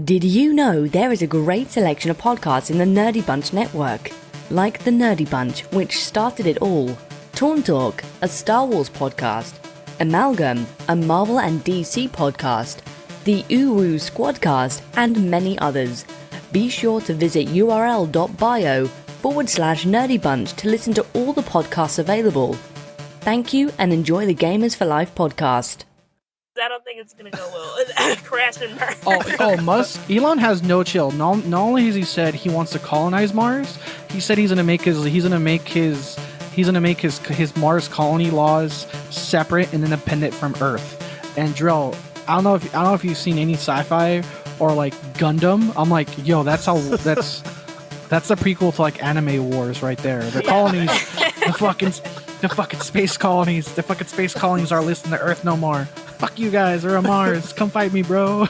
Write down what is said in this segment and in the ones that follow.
Did you know there is a great selection of podcasts in the Nerdy Bunch network? Like the Nerdy Bunch, which started it all, Torn Talk, a Star Wars podcast, Amalgam, a Marvel and DC podcast, the Uwu Squadcast, and many others. Be sure to visit url.bio/nerdybunch to listen to all the podcasts available. Thank you and enjoy the Gamers for Life podcast. I don't think it's gonna go well. Crash and burn. Musk. Elon has no chill. Not only has he said he wants to colonize Mars, he said he's gonna make his Mars colony laws separate and independent from Earth. And Drill, I don't know if you've seen any sci-fi or like Gundam. I'm like, yo, that's the prequel to like Anime Wars right there. The colonies, the fucking space colonies. The fucking space colonies are listening to Earth no more. Fuck you guys, we're on Mars. Come fight me, bro.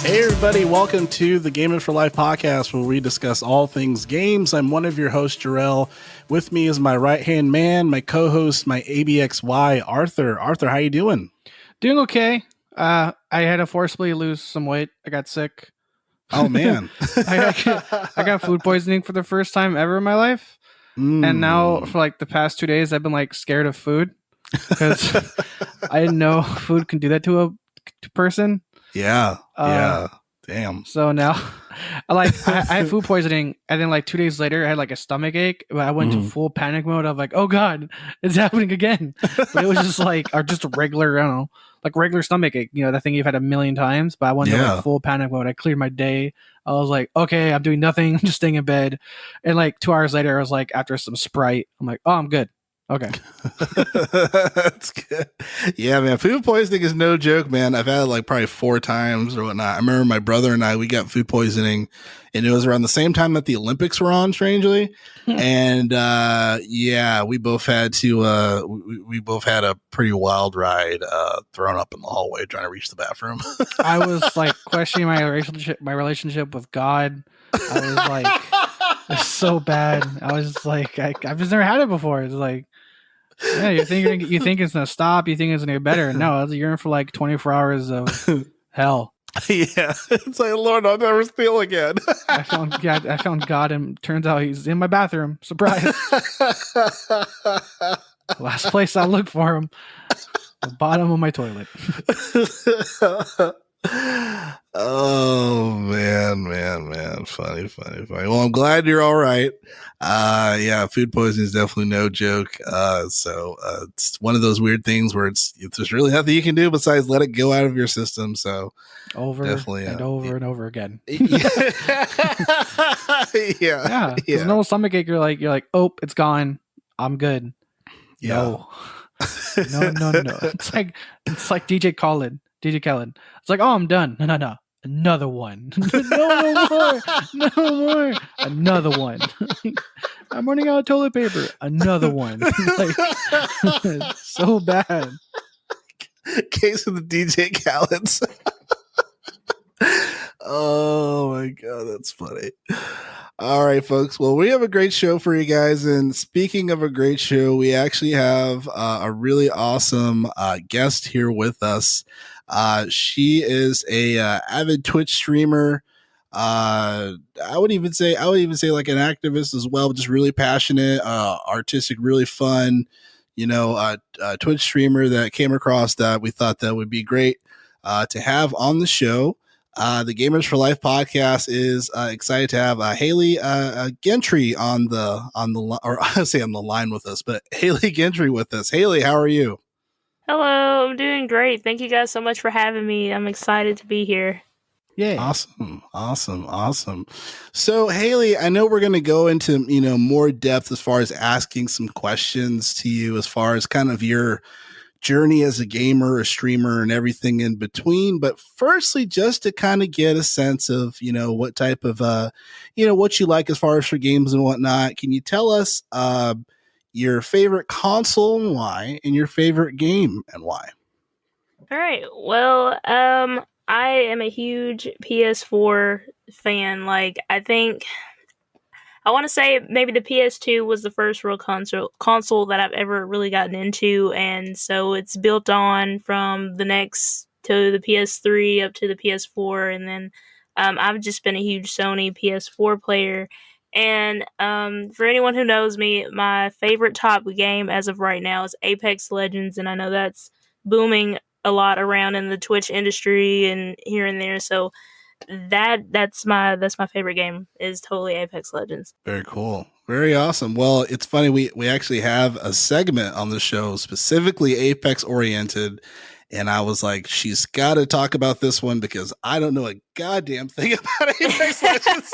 Hey everybody, welcome to the Gamers for Life podcast, where we discuss all things games. I'm one of your hosts, Jarrell. With me is my right-hand man, my co-host, my ABXY, Arthur. Arthur, how you doing? Doing okay. I had to forcibly lose some weight. I got sick. Oh man. I got food poisoning for the first time ever in my life. And now for like the past 2 days, I've been like scared of food because I didn't know food can do that to a person. Yeah. Damn. So now I had food poisoning, and then like 2 days later I had like a stomach ache, but I went to full panic mode of like, oh god, it's happening again. But it was just like just a regular, I don't know, like regular stomach ache, that thing you've had a million times. But I went to like full panic mode. I cleared my day. I was like, okay, I'm doing nothing, just staying in bed. And like 2 hours later, I was like, after some Sprite, I'm like, oh, I'm good. Okay. That's good. Yeah, man. Food poisoning is no joke, man. I've had it like probably 4 times or whatnot. I remember my brother and I, we got food poisoning, and it was around the same time that the Olympics were on, strangely. And we both had to we both had a pretty wild ride thrown up in the hallway trying to reach the bathroom. I was like questioning my relationship with God. I was like, it's so bad. I was just like, I've just never had it before. It's like, yeah, you think it's gonna stop, you think it's gonna get better. No, you're in for like 24 hours of hell. Yeah, it's like, Lord, I'll never steal again. I found God, and turns out he's in my bathroom. Surprise! Last place I looked for him, the bottom of my toilet. Oh man, funny. Well, I'm glad you're all right. Yeah, food poisoning is definitely no joke. So it's one of those weird things where there's really nothing you can do besides let it go out of your system. So over and over again. Yeah. There's no stomach ache. You're like, oh, it's gone. I'm good. Yeah. No. It's like DJ Khaled. It's like, oh, I'm done. No. Another one. No more. Another one. I'm running out of toilet paper. Another one. Like, so bad. Case of the DJ Khaled's. Oh my god, that's funny. All right, folks. Well, we have a great show for you guys. And speaking of a great show, we actually have a really awesome guest here with us. She is a avid Twitch streamer. I would even say like an activist as well, just really passionate, artistic, really fun, Twitch streamer that came across that we thought that would be great to have on the show. The Gamers for Life podcast is excited to have Haley Gentry on the line with us, but Haley Gentry with us. Haley, how are you? Hello, I'm doing great. Thank you guys so much for having me. I'm excited to be here. Yeah. Awesome. So Haley, I know we're going to go into, more depth as far as asking some questions to you as far as kind of your journey as a gamer, a streamer, and everything in between. But firstly, just to kind of get a sense of, what type of, what you like as far as for games and whatnot. Can you tell us, your favorite console and why, and your favorite game and why? All right. Well, I am a huge PS4 fan. Like, I want to say maybe the PS2 was the first real console that I've ever really gotten into, and so it's built on from the next to the PS3 up to the PS4, and then I've just been a huge Sony PS4 player. And for anyone who knows me, my favorite top game as of right now is Apex Legends, and I know that's booming a lot around in the Twitch industry and here and there. So that's my favorite game is totally Apex Legends. Very cool. Very awesome. Well, it's funny. We actually have a segment on the show specifically Apex oriented. And I was like, she's got to talk about this one because I don't know a goddamn thing about Apex Legends.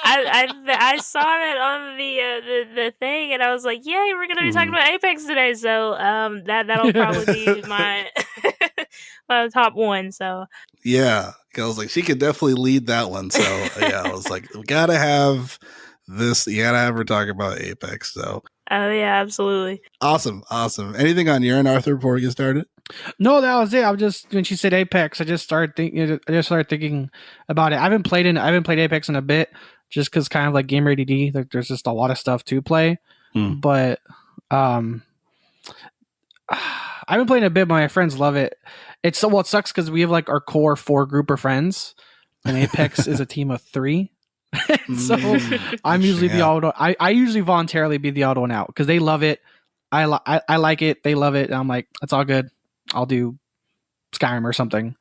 I saw that on the thing, and I was like, "Yeah, we're gonna be talking about Apex today." So that'll probably be my my top one. So yeah, I was like, she could definitely lead that one. So yeah, I was like, we gotta have this. You gotta have her talk about Apex. So oh yeah, absolutely. Awesome. Anything on your end, Arthur, before we get started? No, that was it. I was just when she said Apex, I just started thinking about it. I haven't played Apex in a bit, just because kind of like Gamer ADD. Like, there's just a lot of stuff to play, but I've been playing a bit. But my friends love it. It sucks because we have like our core 4 group of friends, and Apex is a team of 3. So I'm usually the odd one. I usually voluntarily be the odd one out because they love it. I like it. They love it. And I'm like, it's all good. I'll do Skyrim or something.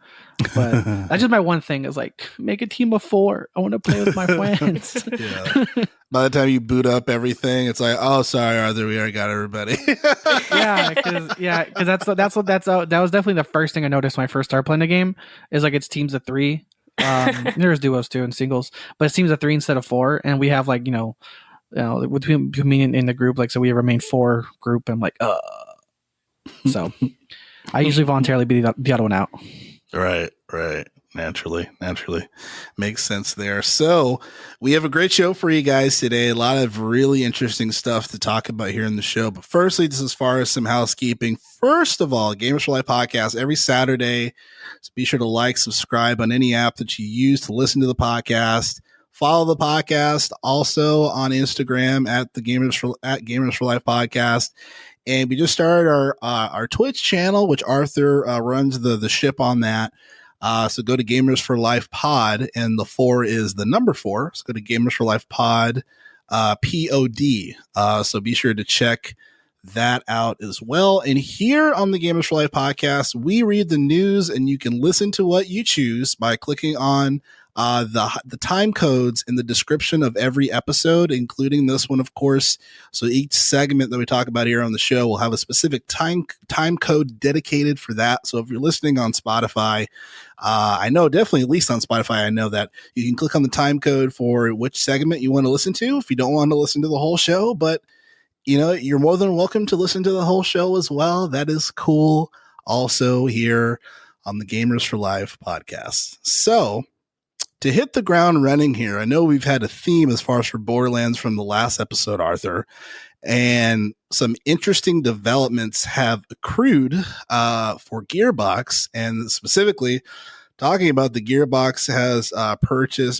But that's just my one thing is like, make a team of 4. I want to play with my friends. Yeah. By the time you boot up everything, it's like, oh, sorry, Arthur, we already got everybody. Because that was definitely the first thing I noticed when I first started playing the game is like it's teams of 3. There's duos too and singles, but it seems a 3 instead of 4, and we have like between me in the group, like, so we have our main 4 group. And I'm like, so I usually voluntarily be the other one out. Right. Naturally makes sense there. So we have a great show for you guys today. A lot of really interesting stuff to talk about here in the show. But firstly, just as far as some housekeeping, first of all, Gamers for Life podcast every Saturday. So be sure to like, subscribe on any app that you use to listen to the podcast. Follow the podcast also on Instagram at Gamers for Life podcast. And we just started our Twitch channel, which Arthur runs the ship on that. So go to Gamers for Life Pod, and the 4 is the number 4. So go to Gamers for Life Pod, POD. So be sure to check that out as well. And here on the Gamers for Life podcast, we read the news, and you can listen to what you choose by clicking on the time codes in the description of every episode, including this one, of course. So each segment that we talk about here on the show will have a specific time code dedicated for that. So if you're listening on Spotify, I know definitely, at least on Spotify, I know that you can click on the time code for which segment you want to listen to if you don't want to listen to the whole show. But you're more than welcome to listen to the whole show as well. That is cool. Also here on the Gamers for Life podcast. So to hit the ground running here, I know we've had a theme as far as for Borderlands from the last episode, Arthur, and some interesting developments have accrued for Gearbox, and specifically talking about the Gearbox has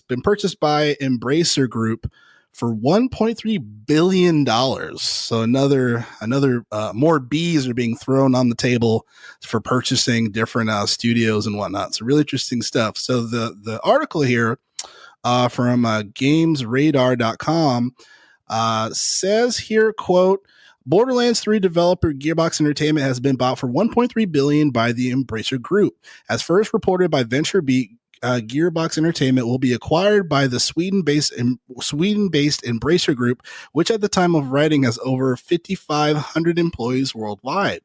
been purchased by Embracer Group for $1.3 billion. So another more B's are being thrown on the table for purchasing different studios and whatnot. So really interesting stuff. So the article here from gamesradar.com says here, quote, Borderlands 3 developer Gearbox Entertainment has been bought for $1.3 billion by the Embracer Group. As first reported by VentureBeat, Gearbox Entertainment will be acquired by the Sweden-based Embracer Group, which at the time of writing has over 5,500 employees worldwide.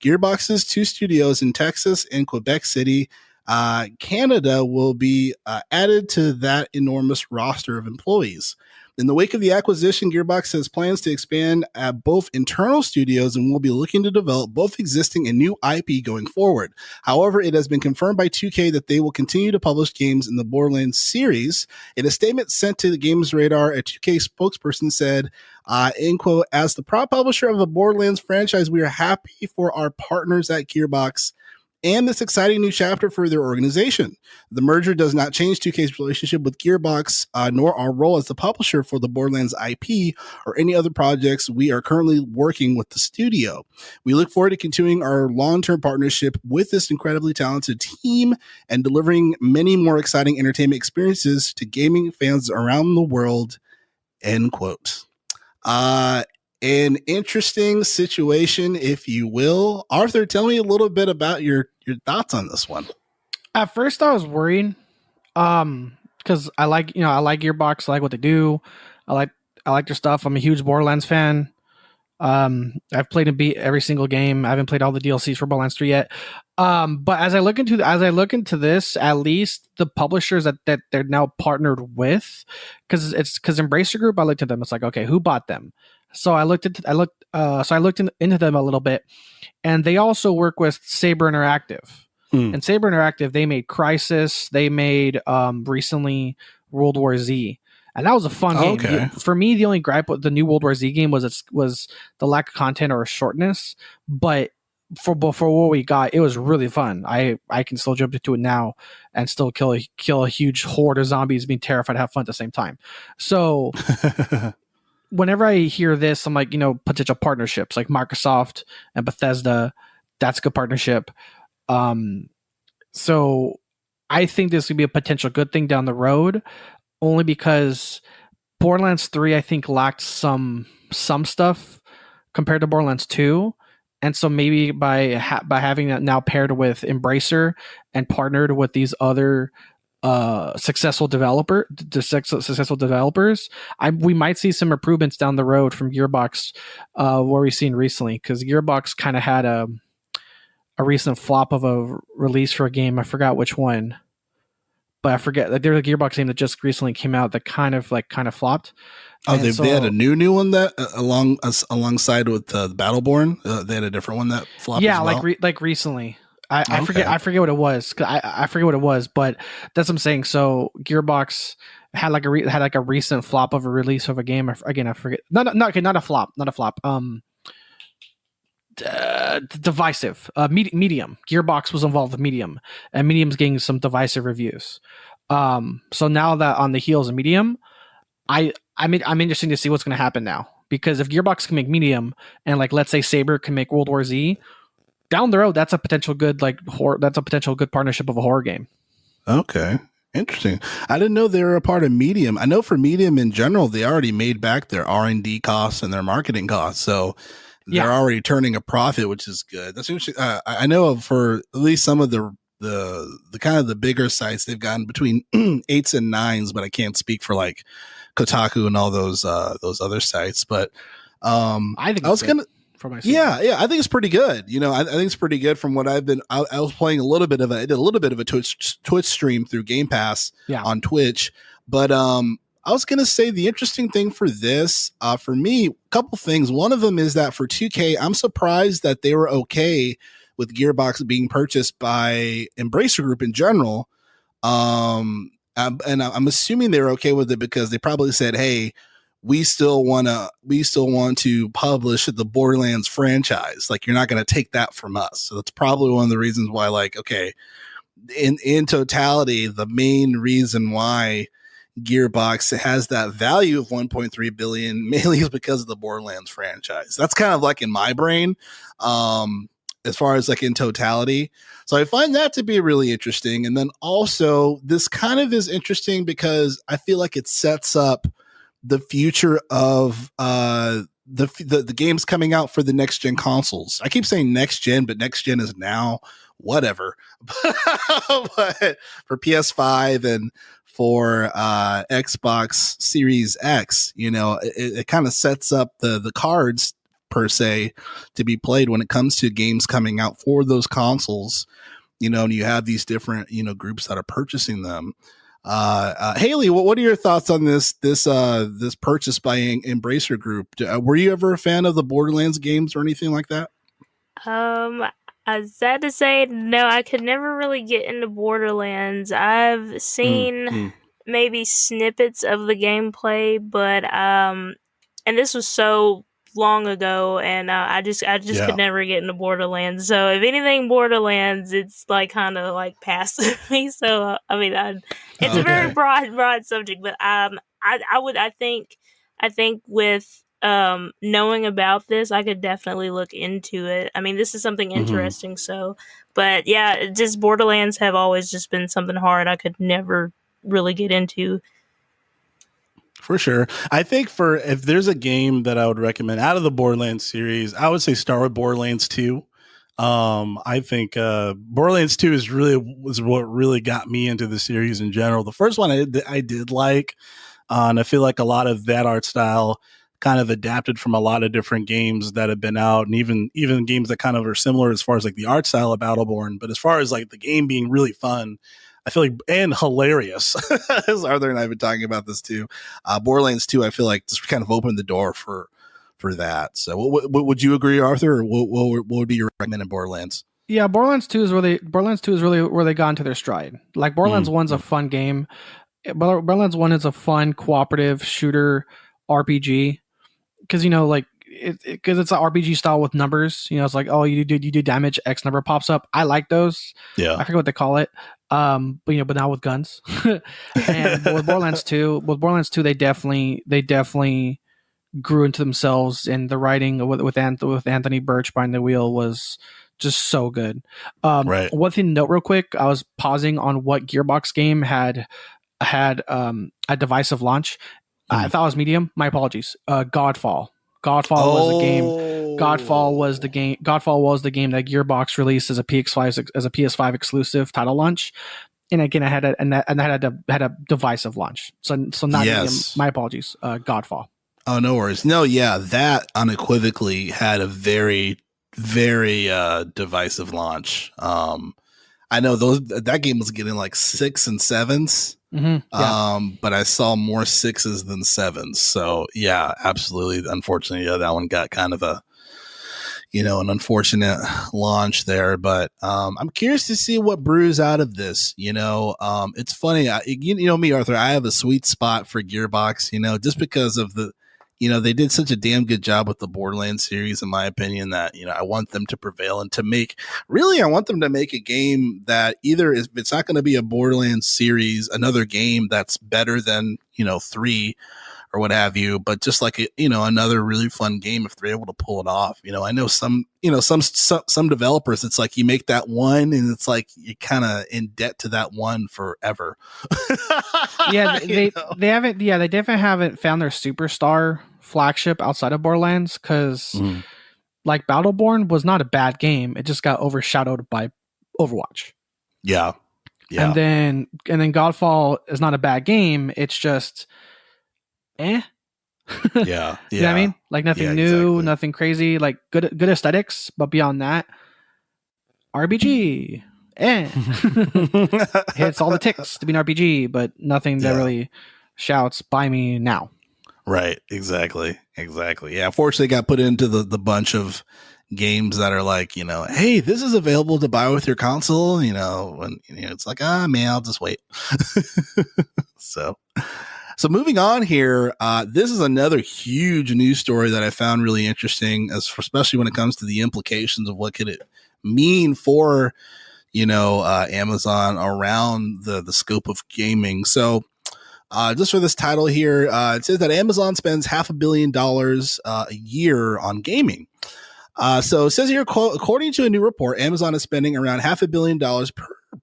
Gearbox's 2 studios in Texas and Quebec City, Canada, will be added to that enormous roster of employees. In the wake of the acquisition, Gearbox has plans to expand at both internal studios and will be looking to develop both existing and new IP going forward. However, it has been confirmed by 2K that they will continue to publish games in the Borderlands series. In a statement sent to the Games Radar, a 2K spokesperson said, in quote, as the proud publisher of the Borderlands franchise, we are happy for our partners at Gearbox and this exciting new chapter for their organization. The merger does not change 2K's relationship with Gearbox, nor our role as the publisher for the Borderlands IP or any other projects we are currently working with the studio. We look forward to continuing our long-term partnership with this incredibly talented team and delivering many more exciting entertainment experiences to gaming fans around the world, end quote. An interesting situation, if you will. Arthur, tell me a little bit about your thoughts on this one. At first, I was worried, because I like Gearbox, I like what they do, I like their stuff. I'm a huge Borderlands fan. I've played and beat every single game. I haven't played all the DLCs for Borderlands 3 yet. But as I look into this, at least the publishers that they're now partnered with, because Embracer Group, I looked at them. It's like, okay, who bought them? So I looked into them a little bit, and they also work with Saber Interactive. And Saber Interactive, they made Crysis. They made recently World War Z. And that was a fun game. Okay. For me, the only gripe with the new World War Z game was the lack of content or shortness. But for what we got, it was really fun. I can still jump into it now and still kill a huge horde of zombies, being terrified, have fun at the same time. So whenever I hear this, I'm like, potential partnerships like Microsoft and Bethesda. That's a good partnership. So I think this would be a potential good thing down the road. Only because Borderlands 3, I think, lacked some stuff compared to Borderlands 2. And so maybe by having that now paired with Embracer and partnered with these other successful developers, we might see some improvements down the road from Gearbox, what we've seen recently. Because Gearbox kind of had a recent flop of a release for a game. I forgot which one. But I forget, like, there's a Gearbox game that just recently came out that kind of flopped. Oh, they had a new one that alongside with Battleborn. They had a different one that flopped. Yeah, as well? like recently. I forget what it was. I forget what it was, but that's what I'm saying. So Gearbox had a recent flop of a release of a game. I forget. Not a flop. Divisive. Medium. Gearbox was involved with Medium, and Medium's getting some divisive reviews. So now that on the heels of Medium, I'm interested to see what's going to happen now, because if Gearbox can make Medium and, like, let's say Saber can make World War Z, down the road that's a potential good partnership of a horror game. Okay. Interesting. I didn't know they were a part of Medium. I know for Medium in general, they already made back their R&D costs and their marketing costs. So they're already turning a profit, which is good. That's interesting. I know for at least some of the kind of the bigger sites, they've gotten between 8s and 9s, but I can't speak for like Kotaku and all those other sites. But I think for myself. Yeah, I think it's pretty good. I think it's pretty good from what I've been. I was playing I did a little bit of a Twitch stream through Game Pass on Twitch, but I was going to say the interesting thing for this, for me, a couple things. One of them is that for 2K, I'm surprised that they were okay with Gearbox being purchased by Embracer Group in general. And I'm assuming they're okay with it because they probably said, hey, we still want to publish the Borderlands franchise. Like, you're not going to take that from us. So that's probably one of the reasons why, like, okay, in totality, the main reason why Gearbox has that value of 1.3 billion mainly is because of the Borderlands franchise. That's kind of like in my brain, as far as like in totality. So I find that to be really interesting. And then also this kind of is interesting because I feel like it sets up the future of the games coming out for the next gen consoles. I keep saying next gen, but next gen is now, whatever. But for PS5 and for Xbox Series X, it kind of sets up the cards per se to be played when it comes to games coming out for those consoles, and you have these different, groups that are purchasing them. Haley, what are your thoughts on this purchase by Embracer Group? Were you ever a fan of the Borderlands games or anything like that? I sad to say, no, I could never really get into Borderlands. I've seen maybe snippets of the gameplay, but and this was so long ago, and I just could never get into Borderlands. So if anything Borderlands, it's like kind of like past me. So I mean, it's a very broad subject, but I think with knowing about this, I could definitely look into it. I mean, this is something interesting. So, but yeah, just Borderlands have always just been something hard I could never really get into. For sure. I think if there's a game that I would recommend out of the Borderlands series, I would say start with Borderlands 2. I think Borderlands 2 was what really got me into the series in general. The first one I did like, and I feel like a lot of that art style kind of adapted from a lot of different games that have been out, and even games that kind of are similar as far as like the art style of Battleborn. But as far as like the game being really fun, I feel like, and hilarious, as Arthur and I have been talking about this too. Borderlands 2, I feel like just kind of opened the door for that. So what would you agree, Arthur, or what would be your recommend in Borderlands? Yeah, Borderlands 2 is really where they got into their stride. Like Borderlands 1's a fun game. Borderlands 1 is a fun cooperative shooter RPG. Because like because it's an RPG style with numbers. It's like, oh, you do damage, X number pops up. I like those. Yeah, I forget what they call it. But now with guns. And with Borderlands 2, they definitely grew into themselves, and the writing with Anthony Birch behind the wheel was just so good. Right. One thing to note real quick, I was pausing on what Gearbox game had a divisive launch. I thought it was medium. My apologies. Godfall. Godfall was the game. Godfall was the game. Godfall was the game that Gearbox released as a PS5 exclusive title launch. And again, I had a divisive launch. So not medium. My apologies. Godfall. Oh, no worries. No, yeah, that unequivocally had a very, very divisive launch. I know that game was getting like 6 and 7s. But I saw more 6s than 7s. So yeah, absolutely. Unfortunately, that one got kind of an unfortunate launch there. But I'm curious to see what brews out of this. It's funny. Me, Arthur, I have a sweet spot for Gearbox, just because of they did such a damn good job with the Borderlands series, in my opinion, that, I want them to prevail and I want them to make a game that either if it's not going to be a Borderlands series, another game that's better than, 3 or what have you, but just like, another really fun game if they're able to pull it off. I know some developers, it's like you make that one and it's like you're kind of in debt to that one forever. Yeah, they definitely haven't found their superstar flagship outside of Borderlands, because like Battleborn was not a bad game. It just got overshadowed by Overwatch. Yeah. And then Godfall is not a bad game. It's just Yeah. You know what I mean? Like nothing new, exactly. Nothing crazy, like good aesthetics, but beyond that, RPG. Hits all the ticks to be an RPG, but nothing that really shouts "buy me now." Right. Exactly. Yeah. Unfortunately, got put into the bunch of games that are like, hey, this is available to buy with your console. And it's like, man, I'll just wait. So moving on here, this is another huge news story that I found really interesting, especially when it comes to the implications of what could it mean for, Amazon around the scope of gaming. So just for this title here, it says that Amazon spends $500 million a year on gaming. So it says here, quote, according to a new report, Amazon is spending around $500 million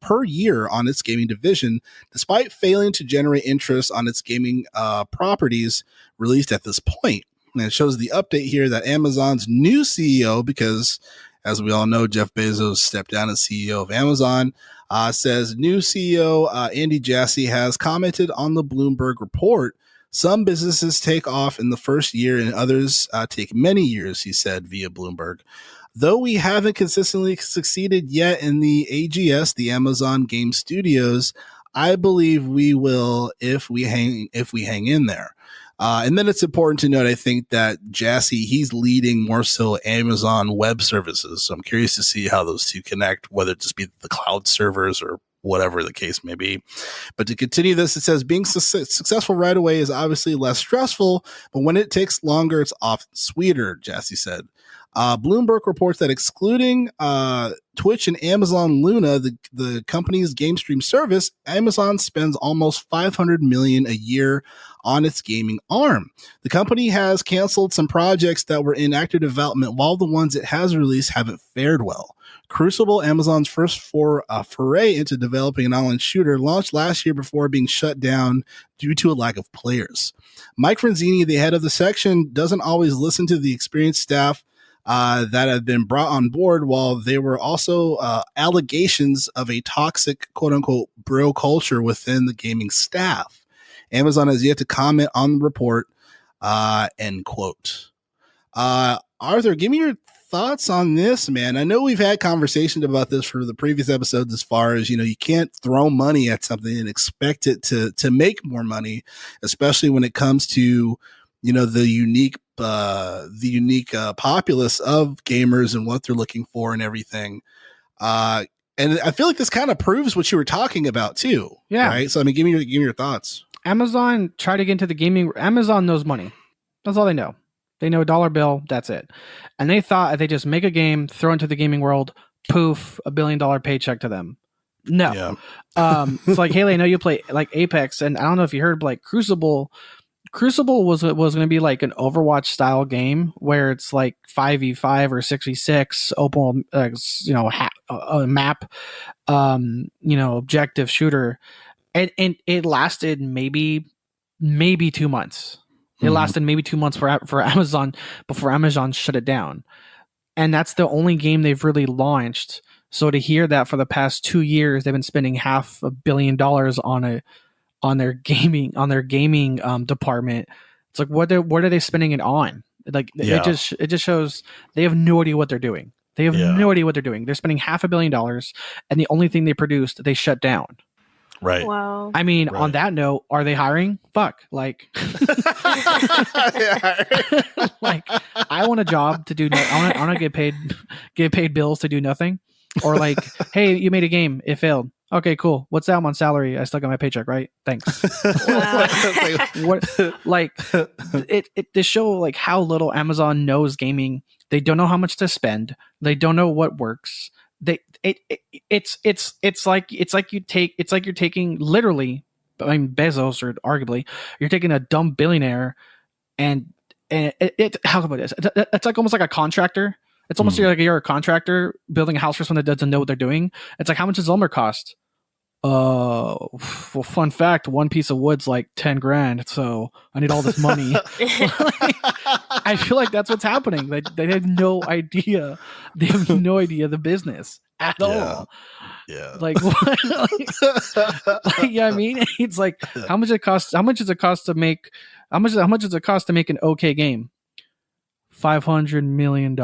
per year on its gaming division, despite failing to generate interest on its gaming properties released at this point. And it shows the update here that Amazon's new CEO, because as we all know, Jeff Bezos stepped down as CEO of Amazon, says new CEO Andy Jassy has commented on the Bloomberg report. Some businesses take off in the first year and others take many years, he said via Bloomberg. Though we haven't consistently succeeded yet in the AGS, the Amazon Game Studios, I believe we will if we hang in there. And then it's important to note, I think, that Jassy, he's leading more so Amazon Web Services. So I'm curious to see how those two connect, whether it just be the cloud servers or whatever the case may be. But to continue this, it says being successful right away is obviously less stressful, but when it takes longer, it's often sweeter, Jassy said. Bloomberg reports that excluding Twitch and Amazon Luna, the company's game stream service, Amazon spends almost $500 million a year on its gaming arm. The company has canceled some projects that were in active development, while the ones it has released haven't fared well. Crucible, Amazon's first foray into developing an online shooter, launched last year before being shut down due to a lack of players. Mike Franzini, the head of the section, doesn't always listen to the experienced staff that have been brought on board, while there were also allegations of a toxic, quote-unquote, bro culture within the gaming staff. Amazon has yet to comment on the report, end quote. Arthur, give me your thoughts on this, man. I know we've had conversations about this for the previous episodes, as far as, you can't throw money at something and expect it to make more money, especially when it comes to, the unique populace of gamers and what they're looking for and everything. And I feel like this kind of proves what you were talking about too. Yeah. Right. So, give me your thoughts. Amazon tried to get into the gaming. Amazon knows money. That's all they know. They know a dollar bill. That's it. And they thought if they just make a game, throw into the gaming world, poof, $1 billion paycheck to them. No. Yeah. It's like, Haley, I know you play like Apex, and I don't know if you heard, but like Crucible was going to be like an Overwatch style game where it's like 5v5 or 6v6 open, a map, objective shooter, and it lasted maybe 2 months. It lasted maybe 2 months for Amazon before Amazon shut it down, and that's the only game they've really launched. So to hear that for the past 2 years they've been spending $500 million on their gaming department, it's like what are they spending it on? Like it just shows they have no idea what they're doing. They have no idea what they're doing. They're spending $500 million, and the only thing they produced they shut down. Right. Wow. I mean, on that note, are they hiring? Fuck. Like, like I want a job to do. I want to get paid bills to do nothing. Or like, hey, you made a game, it failed. Okay, cool. What's that? I'm on salary. I still got my paycheck, right? Thanks. It to show like how little Amazon knows gaming. They don't know how much to spend. They don't know what works. It's like you're taking literally, I mean, Bezos, or arguably you're taking a dumb billionaire and how can I put this? It's like almost like a contractor. It's almost like you're a contractor building a house for someone that doesn't know what they're doing. It's like, how much does lumber cost? Well, fun fact, one piece of wood's like $10,000, so I need all this money. I feel like that's what's happening. They have no idea. They have no idea the business at all. Yeah. Like, what? I mean, it's like, how much does it cost to make an okay game? $500 million.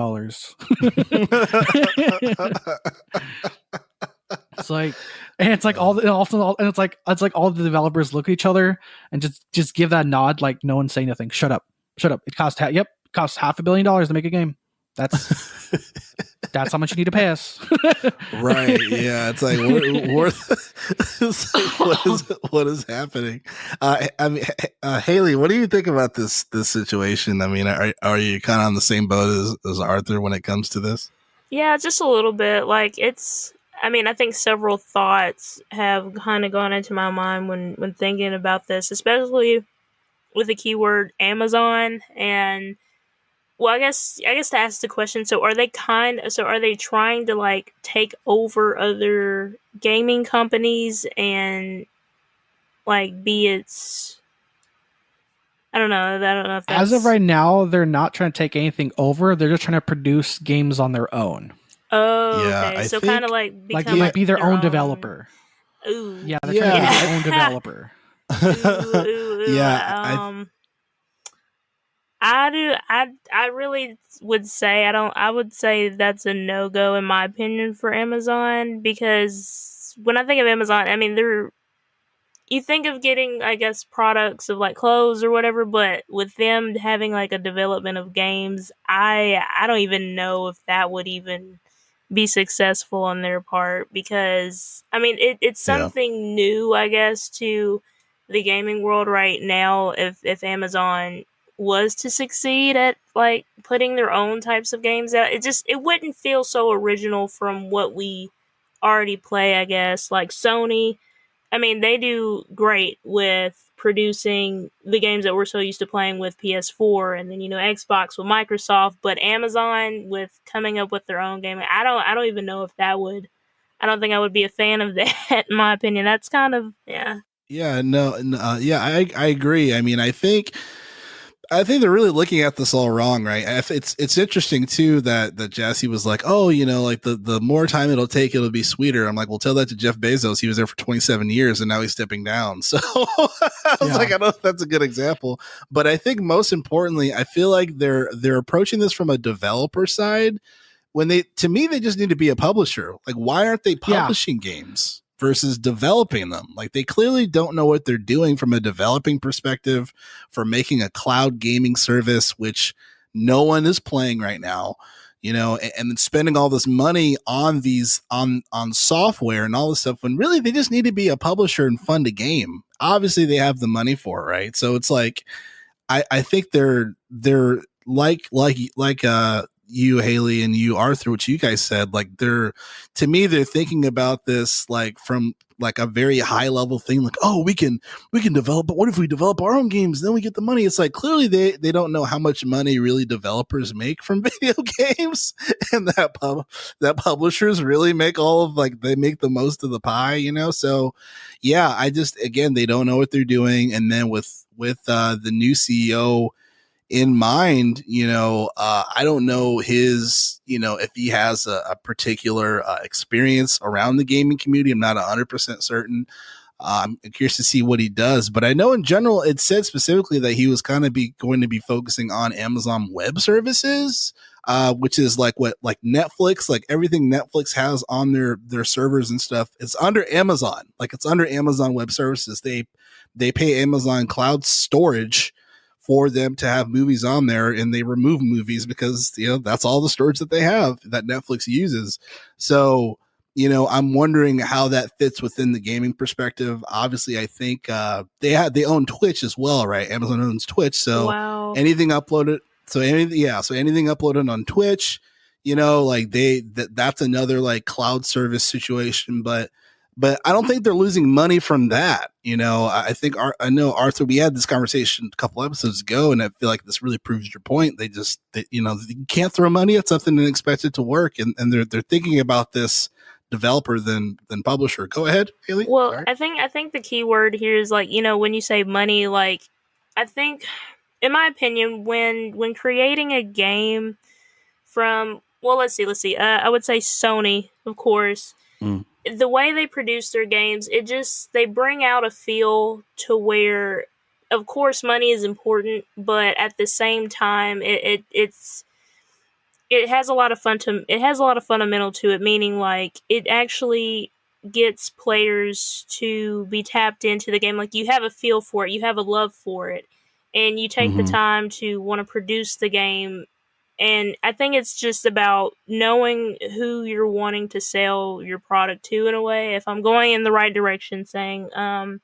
It's like, and it's like all the developers look at each other and just give that nod, like no one say nothing. Shut up. It costs $500 million to make a game. That's how much you need to pay us. Right. Yeah. It's like what is happening? I mean, Haley, what do you think about this situation? I mean, are you kind of on the same boat as Arthur when it comes to this? Yeah, just a little bit. Like I think several thoughts have kind of gone into my mind when thinking about this, especially with the keyword Amazon. And well, I guess to ask the question, so are they trying to like take over other gaming companies and like be its, I don't know if that's... As of right now, they're not trying to take anything over. They're just trying to produce games on their own. Oh, yeah, okay. So kind of like become they might be their own developer. Ooh. Yeah, they're trying to be their own developer. Ooh. Yeah. I really would say I would say that's a no-go in my opinion for Amazon, because when I think of Amazon, I mean, you think of getting, I guess, products of like clothes or whatever, but with them having like a development of games, I don't even know if that would even be successful on their part, because I mean it's something new, I guess, to the gaming world right now. If Amazon was to succeed at like putting their own types of games out, it wouldn't feel so original from what we already play, I guess. Like Sony, I mean, they do great with producing the games that we're so used to playing with PS4, and then Xbox with Microsoft, but Amazon with coming up with their own game. I don't even know if that would. I don't think I would be a fan of that. In my opinion, that's kind of yeah. Yeah, no, yeah, I agree. I mean, I think they're really looking at this all wrong, right? It's interesting too that Jassy was like, oh, like the more time it'll take, it'll be sweeter. I'm like, well, tell that to Jeff Bezos. He was there for 27 years and now he's stepping down. So I was like, I don't know if that's a good example, but I think most importantly, I feel like they're approaching this from a developer side. To me, they just need to be a publisher. Like, why aren't they publishing games versus developing them? Like, they clearly don't know what they're doing from a developing perspective for making a cloud gaming service, which no one is playing right now, and spending all this money on these, on software and all this stuff, when really they just need to be a publisher and fund a game. Obviously they have the money for it, right? So it's like, I think they're like you, Haley, and you, Arthur, what you guys said, like they're thinking about this like from like a very high level thing, like, oh, we can develop, but what if we develop our own games, then we get the money? It's like, clearly they don't know how much money really developers make from video games, and that publishers really make they make the most of the pie, so yeah, again, they don't know what they're doing. And then with the new CEO in mind, I don't know his, if he has a particular experience around the gaming community. I'm not 100% certain. I'm curious to see what he does, but I know in general it said specifically that he was kind of going to be focusing on Amazon Web Services, which is like Netflix, like everything Netflix has on their servers and stuff. It's under Amazon, like it's under Amazon Web Services. They pay Amazon cloud storage for them to have movies on there, and they remove movies because that's all the storage that they have that Netflix uses. So I'm wondering how that fits within the gaming perspective. Obviously, I think they own Twitch as well, right? Amazon owns Twitch, so anything uploaded, anything uploaded on Twitch, like that's another like cloud service situation, but I don't think they're losing money from that. I know, Arthur, we had this conversation a couple episodes ago, and I feel like this really proves your point. You can't throw money at something and expect it to work. And they're thinking about this developer than publisher. Go ahead, Haley. Well, sorry. I think the key word here is like, when you say money, like, I think, in my opinion, when creating a game from, well, let's see, I would say Sony, of course. The way they produce their games, they bring out a feel to where, of course, money is important, but at the same time, it has a lot of fundamental to it, meaning like it actually gets players to be tapped into the game. Like, you have a feel for it, you have a love for it, and you take the time to want to produce the game. And I think it's just about knowing who you're wanting to sell your product to, in a way. If I'm going in the right direction, saying, man,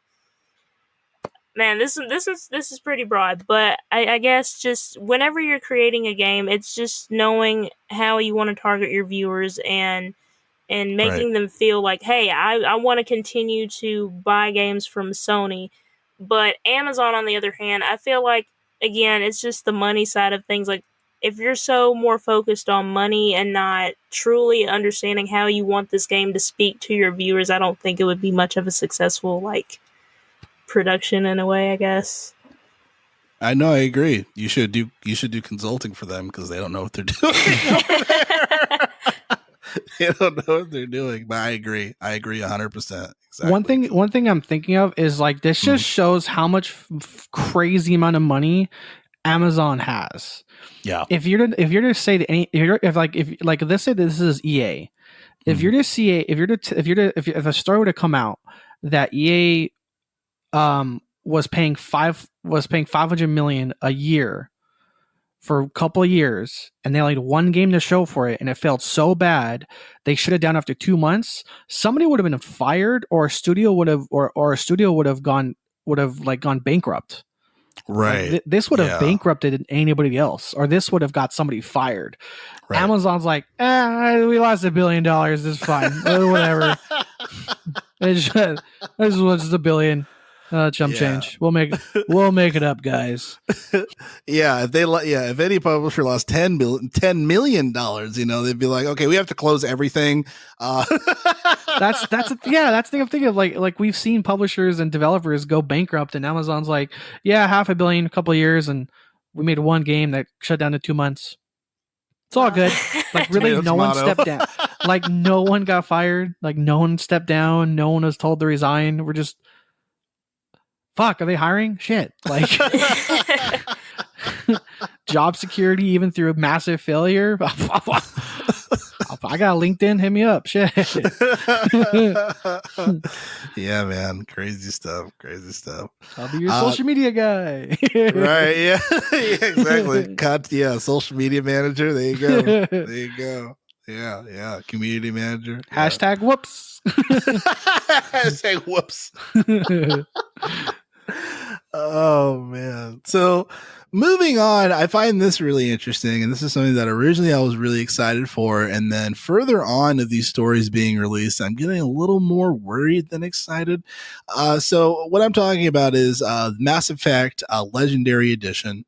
this is pretty broad, but I guess just whenever you're creating a game, it's just knowing how you want to target your viewers and making them feel like, hey, I want to continue to buy games from Sony. But Amazon, on the other hand, I feel like, again, it's just the money side of things. Like, if you're so more focused on money and not truly understanding how you want this game to speak to your viewers, I don't think it would be much of a successful, like, production in a way, I guess. I know, I agree. You should do consulting for them because they don't know what they're doing. They don't know what they're doing, but I agree 100%. Exactly. One thing I'm thinking of is like, this just shows how much crazy amount of money Amazon has. Yeah. If you're to say to any, if let's say this is EA, if you're to see if a story were to come out that EA was paying $500 million a year for a couple of years, and they had one game to show for it, and it failed so bad they shut it down after 2 months, somebody would have been fired, or a studio would have gone bankrupt. Right. This would have bankrupted anybody else, or this would have got somebody fired. Right. Amazon's like, we lost $1 billion. This is fine. Whatever. It's just $1 billion. Change. We'll make it up, guys. If any publisher lost $10 million, they'd be like, okay, we have to close everything. That's the thing I'm thinking of. Like we've seen publishers and developers go bankrupt, and Amazon's like, $500 million, a couple of years, and we made one game that shut down in 2 months. It's all good. Like really, no one stepped down. Like no one got fired. Like no one stepped down. No one was told to resign. We're just, fuck. Are they hiring? Shit. Like job security, even through a massive failure. I got LinkedIn. Hit me up. Shit. Yeah, man. Crazy stuff. I'll be your social media guy. Right. Yeah. Exactly. Social media manager. There you go. Yeah. Community manager. Hashtag whoops. Hashtag whoops. Oh man. So moving on, I find this really interesting, and this is something that originally I was really excited for, and then further on of these stories being released, I'm getting a little more worried than excited. So what I'm talking about is Mass Effect Legendary Edition,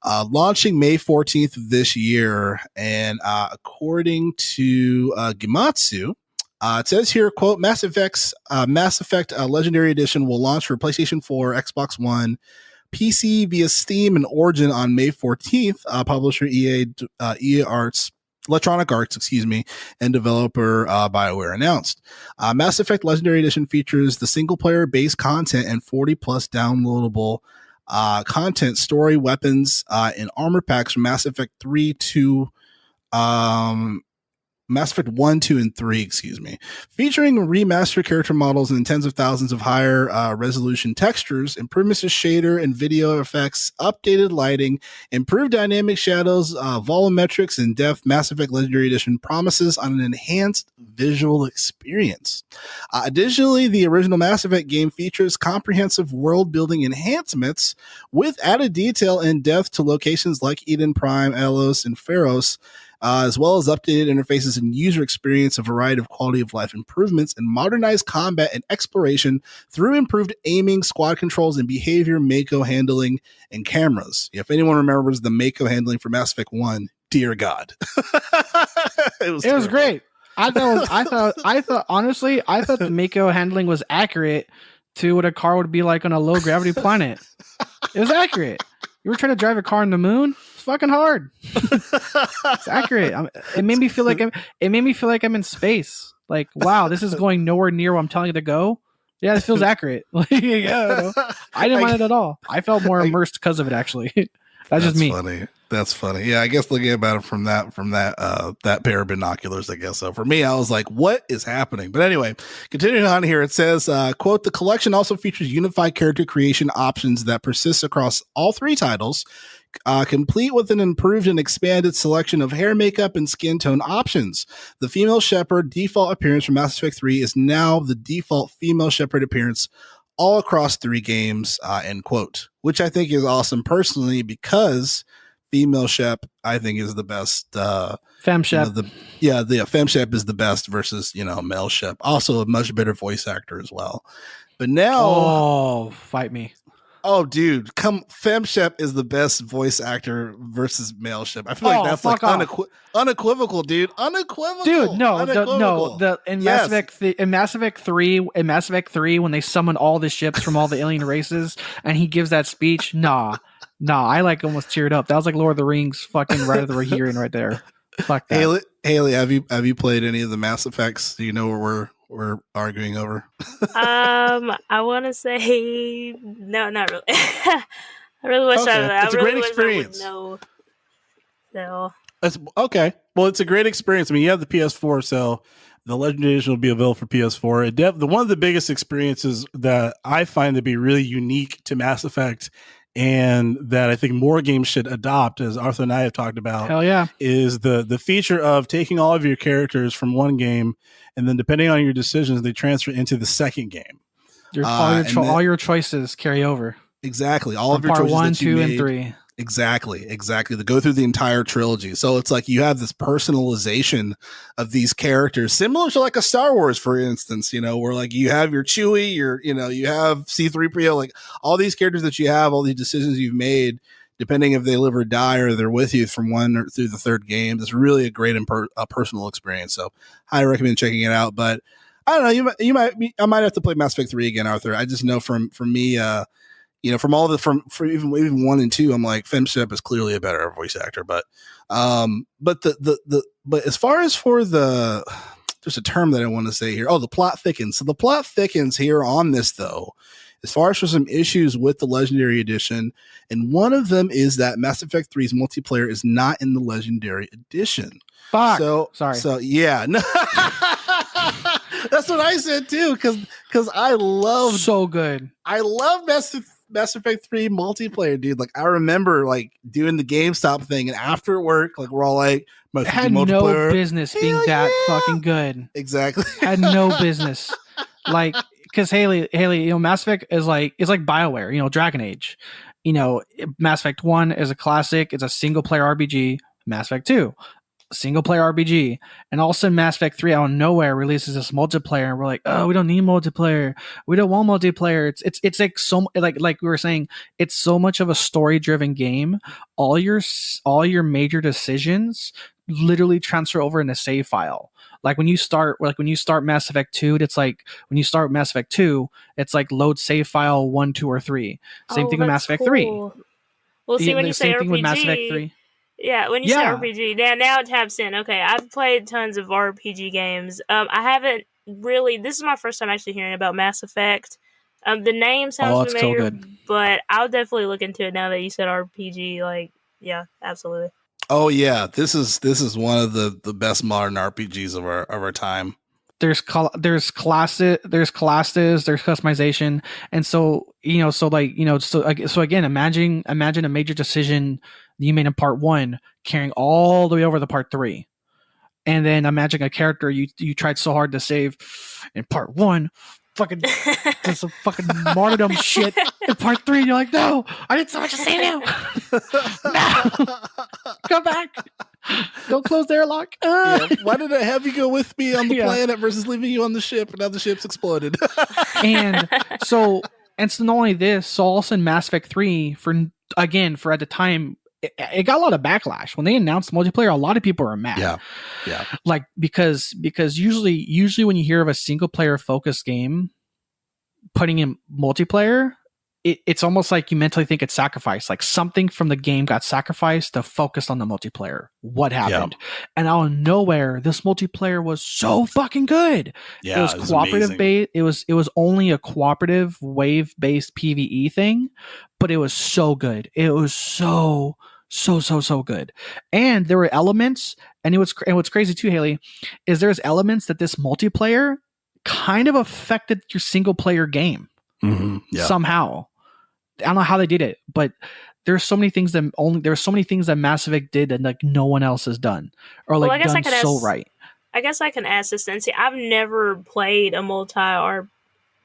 launching May 14th of this year, and according to Gematsu, it says here, quote, Mass Effect Legendary Edition will launch for PlayStation 4, Xbox One, PC via Steam and Origin on May 14th. Publisher Electronic Arts, and developer BioWare announced. Mass Effect Legendary Edition features the single-player base content and 40-plus downloadable content, story, weapons, and armor packs from Mass Effect 1, 2, and 3, featuring remastered character models and tens of thousands of higher resolution textures, improvements to shader and video effects, updated lighting, improved dynamic shadows, volumetrics, and depth. Mass Effect Legendary Edition promises on an enhanced visual experience. Additionally, the original Mass Effect game features comprehensive world-building enhancements with added detail and depth to locations like Eden Prime, Elos, and Pharos, as well as updated interfaces and user experience, a variety of quality of life improvements, and modernized combat and exploration through improved aiming, squad controls, and behavior, Mako handling, and cameras. If anyone remembers the Mako handling for Mass Effect 1, dear God. It was great. I thought honestly, the Mako handling was accurate to what a car would be like on a low gravity planet. It was accurate. You were trying to drive a car on the moon? It's fucking hard. It's accurate. It made me feel like I'm in space. Like, wow, this is going nowhere near where I'm telling it to go. Yeah, this feels accurate. I didn't mind it at all. I felt more immersed because of it, actually. That's just me. That's funny. Yeah, I guess looking about it from that pair of binoculars, I guess. So for me, I was like, what is happening? But anyway, continuing on here, it says, quote, the collection also features unified character creation options that persist across all three titles, complete with an improved and expanded selection of hair, makeup, and skin tone options. The female Shepard default appearance from Mass Effect 3 is now the default female Shepard appearance all across 3 games, end quote, which I think is awesome personally because female Shep, I think, is the best. Fem Shep. The Fem Shep is the best versus, male Shep. Also a much better voice actor as well. But now. Oh, fight me. Oh, dude, Fem Shep is the best voice actor versus male Shep. I feel like that's like unequivocal, dude. Unequivocal. Dude, no. In Mass Effect 3, when they summon all the ships from all the alien races, and he gives that speech, nah, I like almost teared up. That was like Lord of the Rings, fucking right of the hearing right there. Fuck that. Haley, have you played any of the Mass Effects? Do you know where we're arguing over? I want to say no, not really. I really wish it's a great experience. No, so that's okay. Well, it's a great experience. I mean, you have the PS4, so the Legendary Edition will be available for PS4. One of the biggest experiences that I find to be really unique to Mass Effect and that I think more games should adopt, as Arthur and I have talked about. Hell yeah. Is the feature of taking all of your characters from one game, and then depending on your decisions, they transfer into the second game. All your choices carry over. Exactly. All of from your part choices 1, that you 2, made. and 3. Exactly. To go through the entire trilogy. So it's like you have this personalization of these characters, similar to like a Star Wars, for instance, where like you have your Chewie, you have C-3PO, like all these characters that you have, all these decisions you've made, depending if they live or die or they're with you from 1 or through the third game. It's really a great personal experience. So I recommend checking it out. But I don't know, I might have to play Mass Effect 3 again, Arthur. I just know from me, from all from even 1 and 2, I'm like, Fem Shep is clearly a better voice actor, but as far as for there's a term that I want to say here. Oh, the plot thickens. So the plot thickens here on this, though, as far as for some issues with the Legendary Edition, and one of them is that Mass Effect 3's multiplayer is not in the Legendary Edition. Fuck. So sorry. So yeah, no. That's what I said too, because I love Mass Effect 3 multiplayer, dude. Like I remember like doing the GameStop thing, and after work, like we're all like, it had no business being that fucking good. Exactly. Had no business. Like, because Haley, Mass Effect is like, it's like BioWare, Dragon Age. Mass Effect 1 is a classic. It's a single player RPG. Mass Effect 2, single player RPG, and all of a sudden Mass Effect 3 out of nowhere releases this multiplayer, and we're like, oh, we don't need multiplayer. We don't want multiplayer. It's like so like we were saying, it's so much of a story driven game. All your major decisions literally transfer over in a save file. Like when you start Mass Effect 2, it's like when you start Mass Effect 2, it's like load save file 1, 2, or 3. Same thing with Mass Effect 3. Well, see, when you say same RPG, thing with Mass Effect 3. Yeah, when you say RPG, now it taps in. Okay, I've played tons of RPG games. I haven't really. This is my first time actually hearing about Mass Effect. The name sounds familiar, so good. But I'll definitely look into it now that you said RPG. Like, yeah, absolutely. Oh yeah, this is one of the best modern RPGs of our time. There's classes, there's customization, and so again, imagine a major decision you made in part 1 carrying all the way over to part 3, and then imagine a character you tried so hard to save in part 1, fucking does some fucking martyrdom shit in part 3, and you're like, no, I did so much to save you. No, come back. Don't close the airlock. Why did I have you go with me on the planet versus leaving you on the ship, and now the ship's exploded? and so not only this, so also in Mass Effect 3, for at the time, it got a lot of backlash when they announced multiplayer. A lot of people were mad. Yeah. Like because usually when you hear of a single player focused game putting in multiplayer, it's almost like you mentally think it's sacrificed. Like something from the game got sacrificed to focus on the multiplayer. What happened? Yeah. And out of nowhere, this multiplayer was so fucking good. Yeah, it was cooperative based. It was only a cooperative wave based PvE thing, but it was so good. It was so good. And there were elements, and what's crazy too, Haley, is there's elements that this multiplayer kind of affected your single player game. Mm-hmm. Yeah. Somehow. I don't know how they did it, but there's so many things that Mass Effect did that like no one else has done, or like done so right. I guess I can ask this then. See, I've never played a multiplayer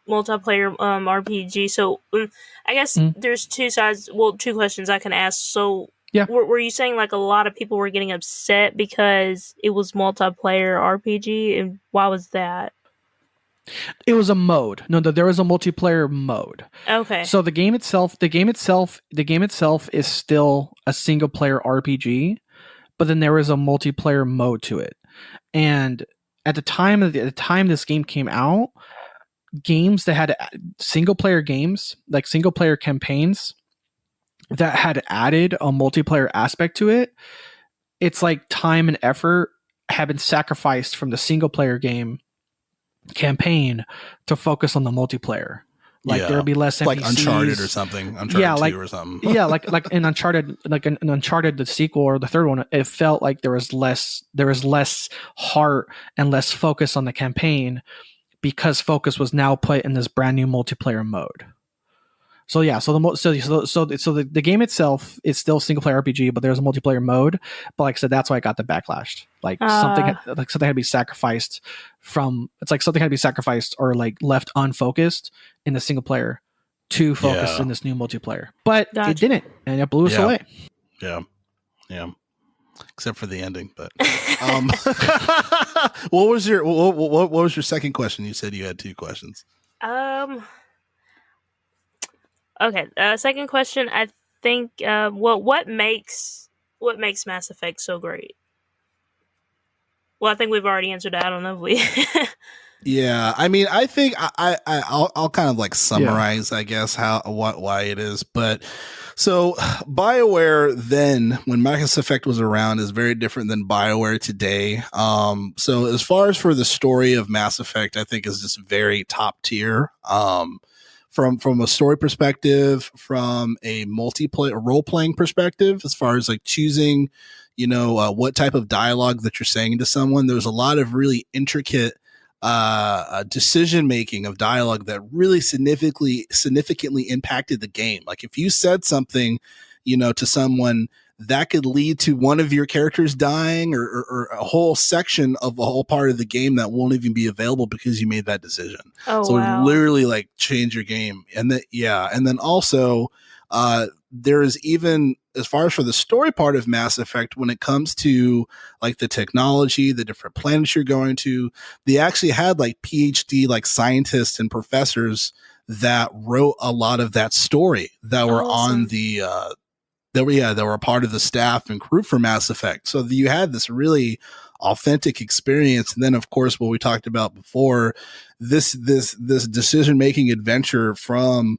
RPG, so I guess there's two sides. Well, two questions I can ask. So, were you saying like a lot of people were getting upset because it was multiplayer RPG, and why was that? It was a mode. No, there was a multiplayer mode. Okay. So the game itself is still a single player RPG, but then there was a multiplayer mode to it. And at the time this game came out, games that had single player games, like single player campaigns that had added a multiplayer aspect to it, it's like time and effort have been sacrificed from the single player game campaign to focus on the multiplayer. Like there'll be less NPCs. Like Uncharted or something. Uncharted 2 or something. like in Uncharted, the sequel or the third one, it felt like there was less heart and less focus on the campaign because focus was now put in this brand new multiplayer mode. So yeah, so the game itself is still single player RPG, but there's a multiplayer mode. But like I said, that's why I got the backlash. Like something had to be sacrificed from. It's like something had to be sacrificed or like left unfocused in the single player to focus in this new multiplayer. But it didn't, and it blew us away. Yeah. Except for the ending, but what was your second question? You said you had two questions. Okay. Second question. I think. What makes Mass Effect so great? Well, I think we've already answered that. I don't know if we. Yeah, I mean, I think I'll kind of like summarize, I guess, why it is. But so BioWare then, when Mass Effect was around, is very different than BioWare today. So as far as for the story of Mass Effect, I think is just very top tier. From a story perspective, from a multiplayer role playing perspective, as far as like choosing, what type of dialogue that you're saying to someone, there's a lot of really intricate decision making of dialogue that really significantly impacted the game. Like if you said something, to someone that could lead to one of your characters dying or a whole section of a whole part of the game that won't even be available because you made that decision. So wow. It literally like change your game. And then also there is even, as far as for the story part of Mass Effect, when it comes to like the technology, the different planets you're going to, they actually had like PhD, like scientists and professors that wrote a lot of that story that were on the, that were a part of the staff and crew for Mass Effect. So you had this really authentic experience. And then of course, what we talked about before, this decision-making adventure from,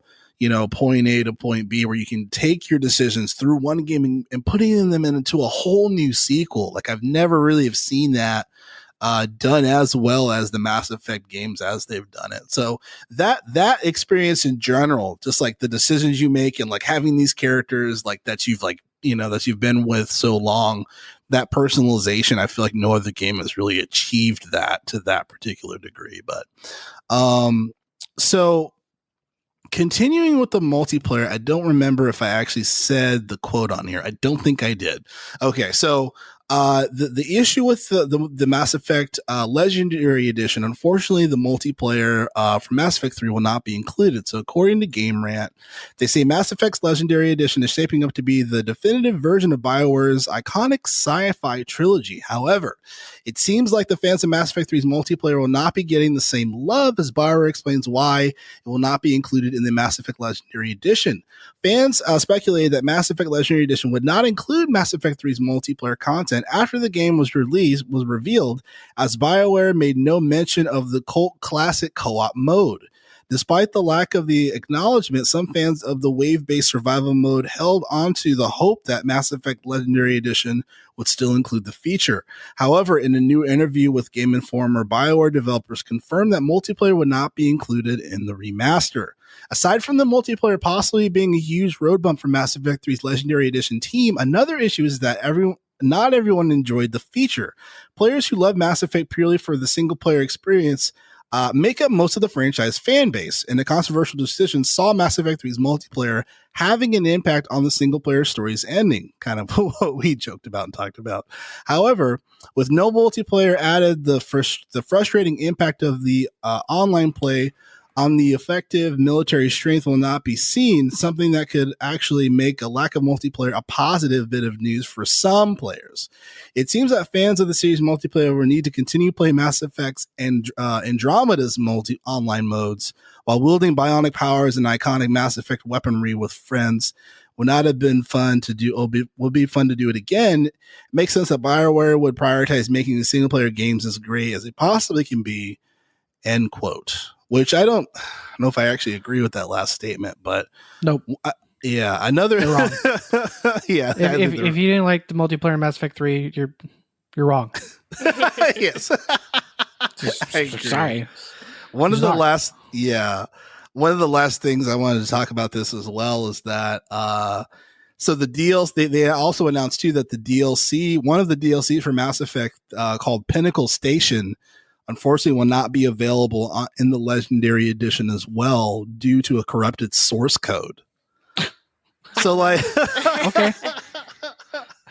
point A to point B, where you can take your decisions through one game and putting them into a whole new sequel. Like I've never really have seen that done as well as the Mass Effect games as they've done it. So that experience in general, just like the decisions you make and like having these characters like that you've like, that you've been with so long, that personalization, I feel like no other game has really achieved that to that particular degree. But so continuing with the multiplayer, I don't remember if I actually said the quote on here. I don't think I did. Okay, so the issue with the Mass Effect Legendary Edition, unfortunately, the multiplayer for Mass Effect 3 will not be included. So according to Game Rant, they say Mass Effect's Legendary Edition is shaping up to be the definitive version of BioWare's iconic sci-fi trilogy. However, it seems like the fans of Mass Effect 3's multiplayer will not be getting the same love, as BioWare explains why it will not be included in the Mass Effect Legendary Edition. Fans speculated that Mass Effect Legendary Edition would not include Mass Effect 3's multiplayer content after the game was revealed, as BioWare made no mention of the cult classic co-op mode. Despite the lack of the acknowledgement, some fans of the wave-based survival mode held onto the hope that Mass Effect Legendary Edition would still include the feature. However, in a new interview with Game Informer, BioWare developers confirmed that multiplayer would not be included in the remaster. Aside from the multiplayer possibly being a huge road bump for Mass Effect 3's Legendary Edition team, another issue is that not everyone enjoyed the feature. Players who love Mass Effect purely for the single-player experience make up most of the franchise fan base, and the controversial decision saw Mass Effect 3's multiplayer having an impact on the single-player story's ending, kind of what we joked about and talked about. However, with no multiplayer added, the frustrating impact of the online play on the effective military strength will not be seen, something that could actually make a lack of multiplayer a positive bit of news for some players. It seems that fans of the series multiplayer will need to continue playing Mass Effect's and Andromeda's online modes while wielding bionic powers and iconic Mass Effect weaponry with friends. Would not have been fun to do. Would be fun to do it again. It makes sense that BioWare would prioritize making the single player games as great as they possibly can be. End quote. Which I don't know if I actually agree with that last statement, but nope. Another. You're wrong. Yeah. If you didn't like the multiplayer Mass Effect 3, you're wrong. Yes. Sorry. One of the last things I wanted to talk about this as well is that so the DLC, they also announced too that the DLC, one of the DLCs for Mass Effect called Pinnacle Station, unfortunately will not be available in the Legendary Edition as well due to a corrupted source code. So like, Okay.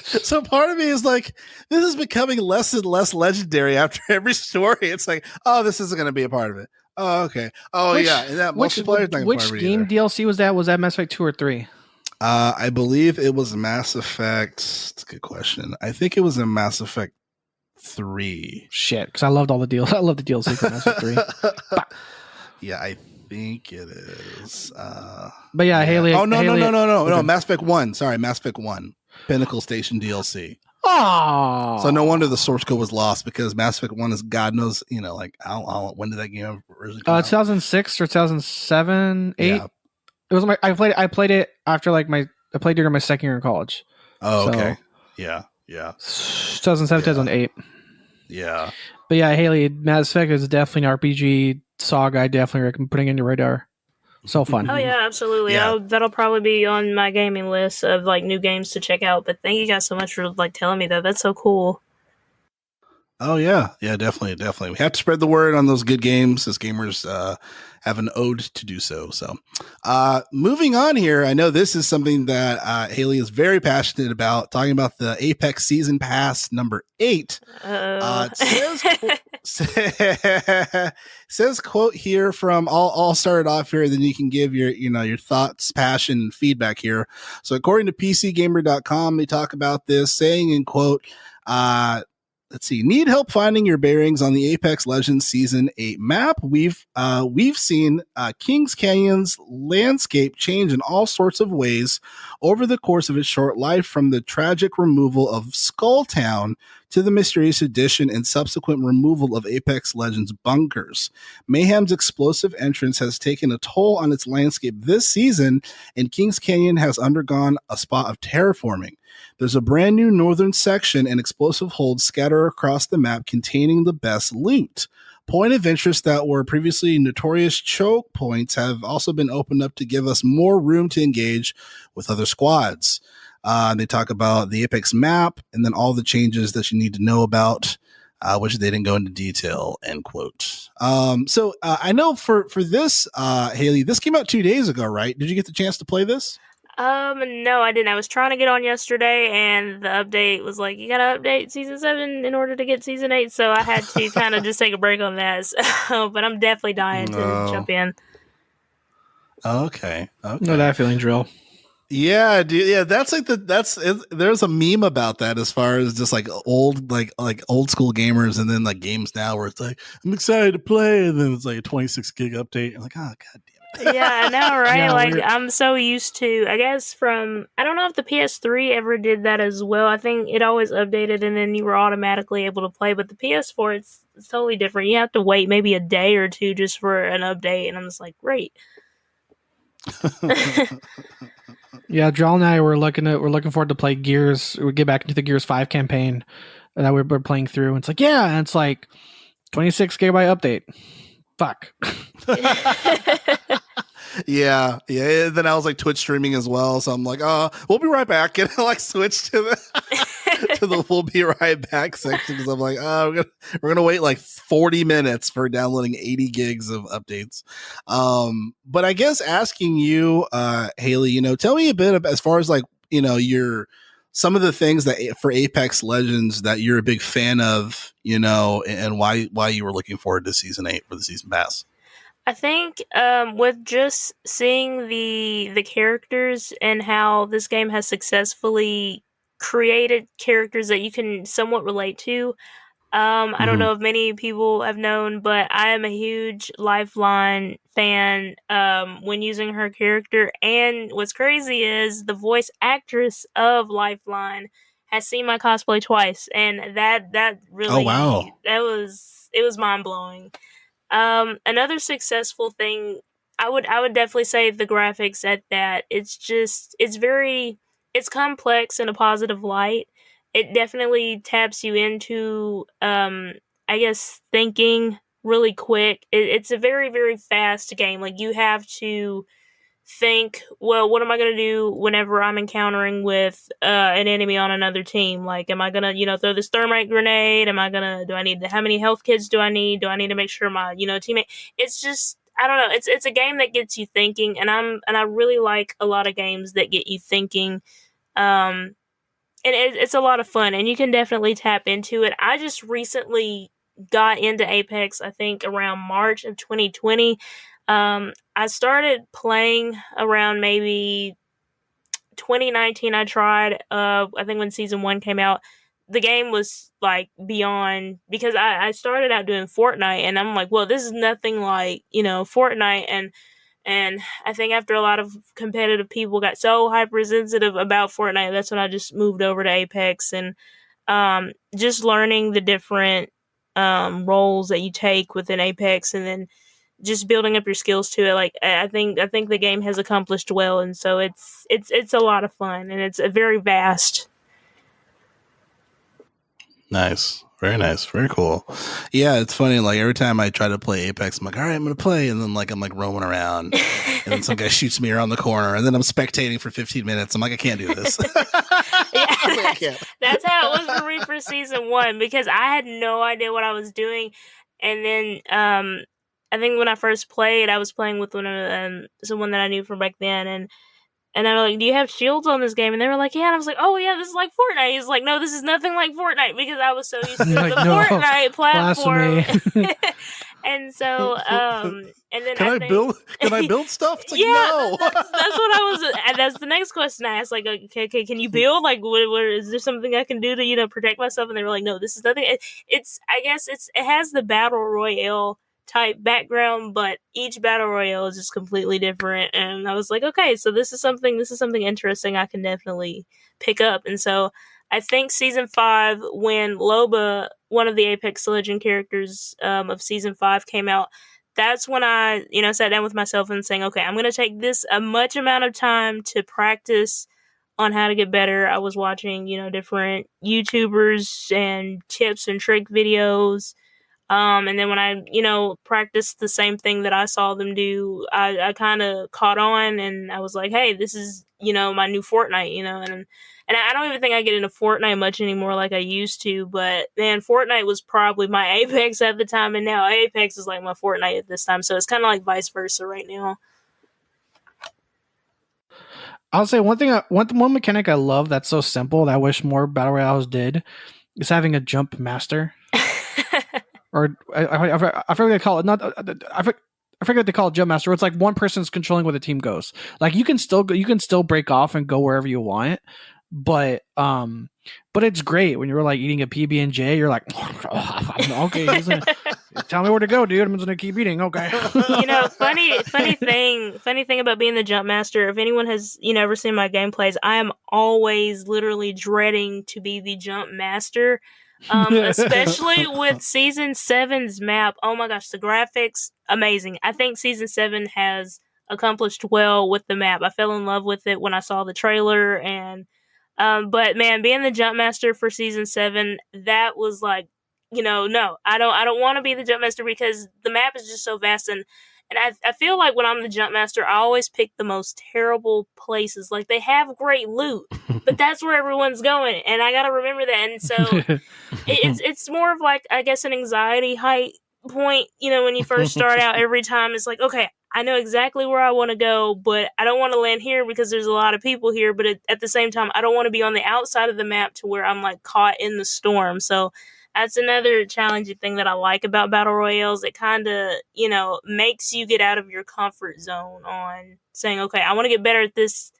So part of me is like, this is becoming less and less legendary after every story. It's like, oh, this isn't going to be a part of it. Oh, okay. Oh, yeah. And that multiplayer thing. Which game DLC was that? Was that Mass Effect 2 or 3? I believe it was Mass Effect. That's a good question. I think it was in Mass Effect 3. Shit, because I loved all the deals. I love the DLC for Mass Effect 3. Yeah, I think it is. But yeah, Haley. Oh, no. Okay. Mass Effect 1. Sorry, Mass Effect 1. Pinnacle Station DLC. Oh, so no wonder the source code was lost, because Mass Effect 1 is God knows, like when did that game originally come out? 2006 or 2007, 8. Yeah. It was I played it after I played during my second year in college. Oh, okay. Yeah. 2007, 2008. Yeah. But yeah, Haley, Mass Effect is definitely an RPG saga. I definitely recommend putting in your radar. So fun. Oh yeah, absolutely. Yeah. That'll probably be on my gaming list of new games to check out. But thank you guys so much for telling me that. That's so cool. Oh yeah, definitely. We have to spread the word on those good games, as gamers have an ode to do so. So, moving on here, I know this is something that Haley is very passionate about, talking about the Apex Season Pass number 8. Says quote here from I'll start it off here, then you can give your thoughts, passion, feedback here. So according to PCGamer.com, they talk about this, saying in quote, let's see. Need help finding your bearings on the Apex Legends Season 8 map? We've seen Kings Canyon's landscape change in all sorts of ways over the course of its short life, from the tragic removal of Skulltown to the mysterious addition and subsequent removal of Apex Legends bunkers. Mayhem's explosive entrance has taken a toll on its landscape this season, and Kings Canyon has undergone a spot of terraforming. There's a brand new northern section and explosive holds scatter across the map containing the best loot. Point of interest that were previously notorious choke points have also been opened up to give us more room to engage with other squads. They talk about the Apex map and then all the changes that you need to know about, which they didn't go into detail, end quote. So I know for this, Haley, this came out 2 days ago, right? Did you get the chance to play this? No, I didn't. I was trying to get on yesterday, and the update was like, you gotta update Season 7 in order to get Season 8, so I had to kind of just take a break on that. So, but I'm definitely dying to jump in. Okay. No, that feeling, Drill. Yeah, dude. Yeah, there's a meme about that, as far as just old school gamers, and then games now where it's like, I'm excited to play, and then it's like a 26 gig update. I'm like, oh, god damn it. Yeah, I know, right? Yeah, I'm so used to, I guess I don't know if the PS3 ever did that as well. I think it always updated and then you were automatically able to play. But the PS4, it's totally different. You have to wait maybe a day or two just for an update. And I'm just like, great. Yeah, Joel and I we're looking forward to play Gears. We get back into the Gears 5 campaign that we're playing through. And it's like, yeah, and it's like 26 gigabyte update. Fuck. Yeah. Then I was Twitch streaming as well, so I'm like, oh, we'll be right back, and I switched to the we'll be right back section, because I'm like, oh, we're gonna wait 40 minutes for downloading 80 gigs of updates. But I guess asking you, Haley, tell me a bit of, as far as your some of the things that for Apex Legends that you're a big fan of, and why you were looking forward to Season 8 for the Season Pass. I think with just seeing the characters and how this game has successfully created characters that you can somewhat relate to. I don't know if many people have known, but I am a huge Lifeline fan when using her character. And what's crazy is the voice actress of Lifeline has seen my cosplay twice, and that really, oh wow, it was mind blowing. Another successful thing, I would definitely say the graphics at that. It's complex in a positive light. It definitely taps you into, I guess, thinking really quick. It's a very, very fast game. You have to think, well, what am I going to do whenever I'm encountering with an enemy on another team? Like, am I going to, throw this thermite grenade? Do I need, how many health kits do I need? Do I need to make sure my, teammate, it's just, I don't know. It's a game that gets you thinking, and I really like a lot of games that get you thinking. And it's a lot of fun, and you can definitely tap into it. I just recently got into Apex, I think around March of 2020. I started playing around maybe 2019. I tried, I think when season 1 came out, the game was like beyond, because I started out doing Fortnite, and I'm like, well, this is nothing like, Fortnite, and I think after a lot of competitive people got so hypersensitive about Fortnite, that's when I just moved over to Apex, and just learning the different roles that you take within Apex, and then just building up your skills to it. Like, I think the game has accomplished well, and so it's a lot of fun, and it's a very vast. Nice. Very nice. Very cool. Yeah, it's funny. Like, every time I try to play Apex, I'm like, all right, I'm going to play. And then, like, I'm like roaming around. And then some guy shoots me around the corner. And then I'm spectating for 15 minutes. I'm like, I can't do this. Yeah, that's how it was for me for season 1, because I had no idea what I was doing. And then, I think when I first played, I was playing with someone that I knew from back then. And I was like, do you have shields on this game? And they were like, yeah. And I was like, oh, yeah, this is like Fortnite. He's like, no, this is nothing like Fortnite, because I was so used to the Fortnite platform. And so, and then Can I build stuff? It's like, yeah, no. That's what I was. And that's the next question I asked. Like, okay, can you build? Like, what is there something I can do to protect myself? And they were like, no, this is nothing. I guess it has the battle royale type background, but each battle royale is just completely different. And I was like, okay, so this is something interesting I can definitely pick up. And so I think season 5, when Loba, one of the Apex Legend characters of season 5, came out, that's when I sat down with myself and saying, okay, I'm going to take this a much amount of time to practice on how to get better. I was watching different YouTubers and tips and trick videos. And then when I, practiced the same thing that I saw them do, I kind of caught on, and I was like, hey, this is, my new Fortnite, and I don't even think I get into Fortnite much anymore like I used to, but man, Fortnite was probably my Apex at the time, and now Apex is like my Fortnite at this time, so it's kind of like vice versa right now. I'll say one mechanic I love that's so simple that I wish more Battle Royales did is having a jump master. Or I forget what they call it. I forget what they call it, jump master. It's like one person's controlling where the team goes. Like, you can still break off and go wherever you want, but it's great when you're like eating a PB&J. You're like, okay, tell me where to go, dude. I'm just gonna keep eating. Okay. Funny thing about being the jump master. If anyone has ever seen my gameplays, I am always literally dreading to be the jump master. Especially with season 7's map. Oh my gosh, the graphics, amazing. I think season 7 has accomplished well with the map. I fell in love with it when I saw the trailer, and but man, being the jump master for season 7, that was like, no, I don't want to be the jump master, because the map is just so vast, and I feel like when I'm the jump master, I always pick the most terrible places. Like, they have great loot, but that's where everyone's going, and I gotta remember that. And so it's more of like, I guess, an anxiety height point. When you first start out, every time it's like, okay, I know exactly where I want to go, but I don't want to land here because there's a lot of people here. But at the same time, I don't want to be on the outside of the map to where I'm like caught in the storm. So that's another challenging thing that I like about Battle Royales. It kind of, makes you get out of your comfort zone on saying, okay, I want to get better at this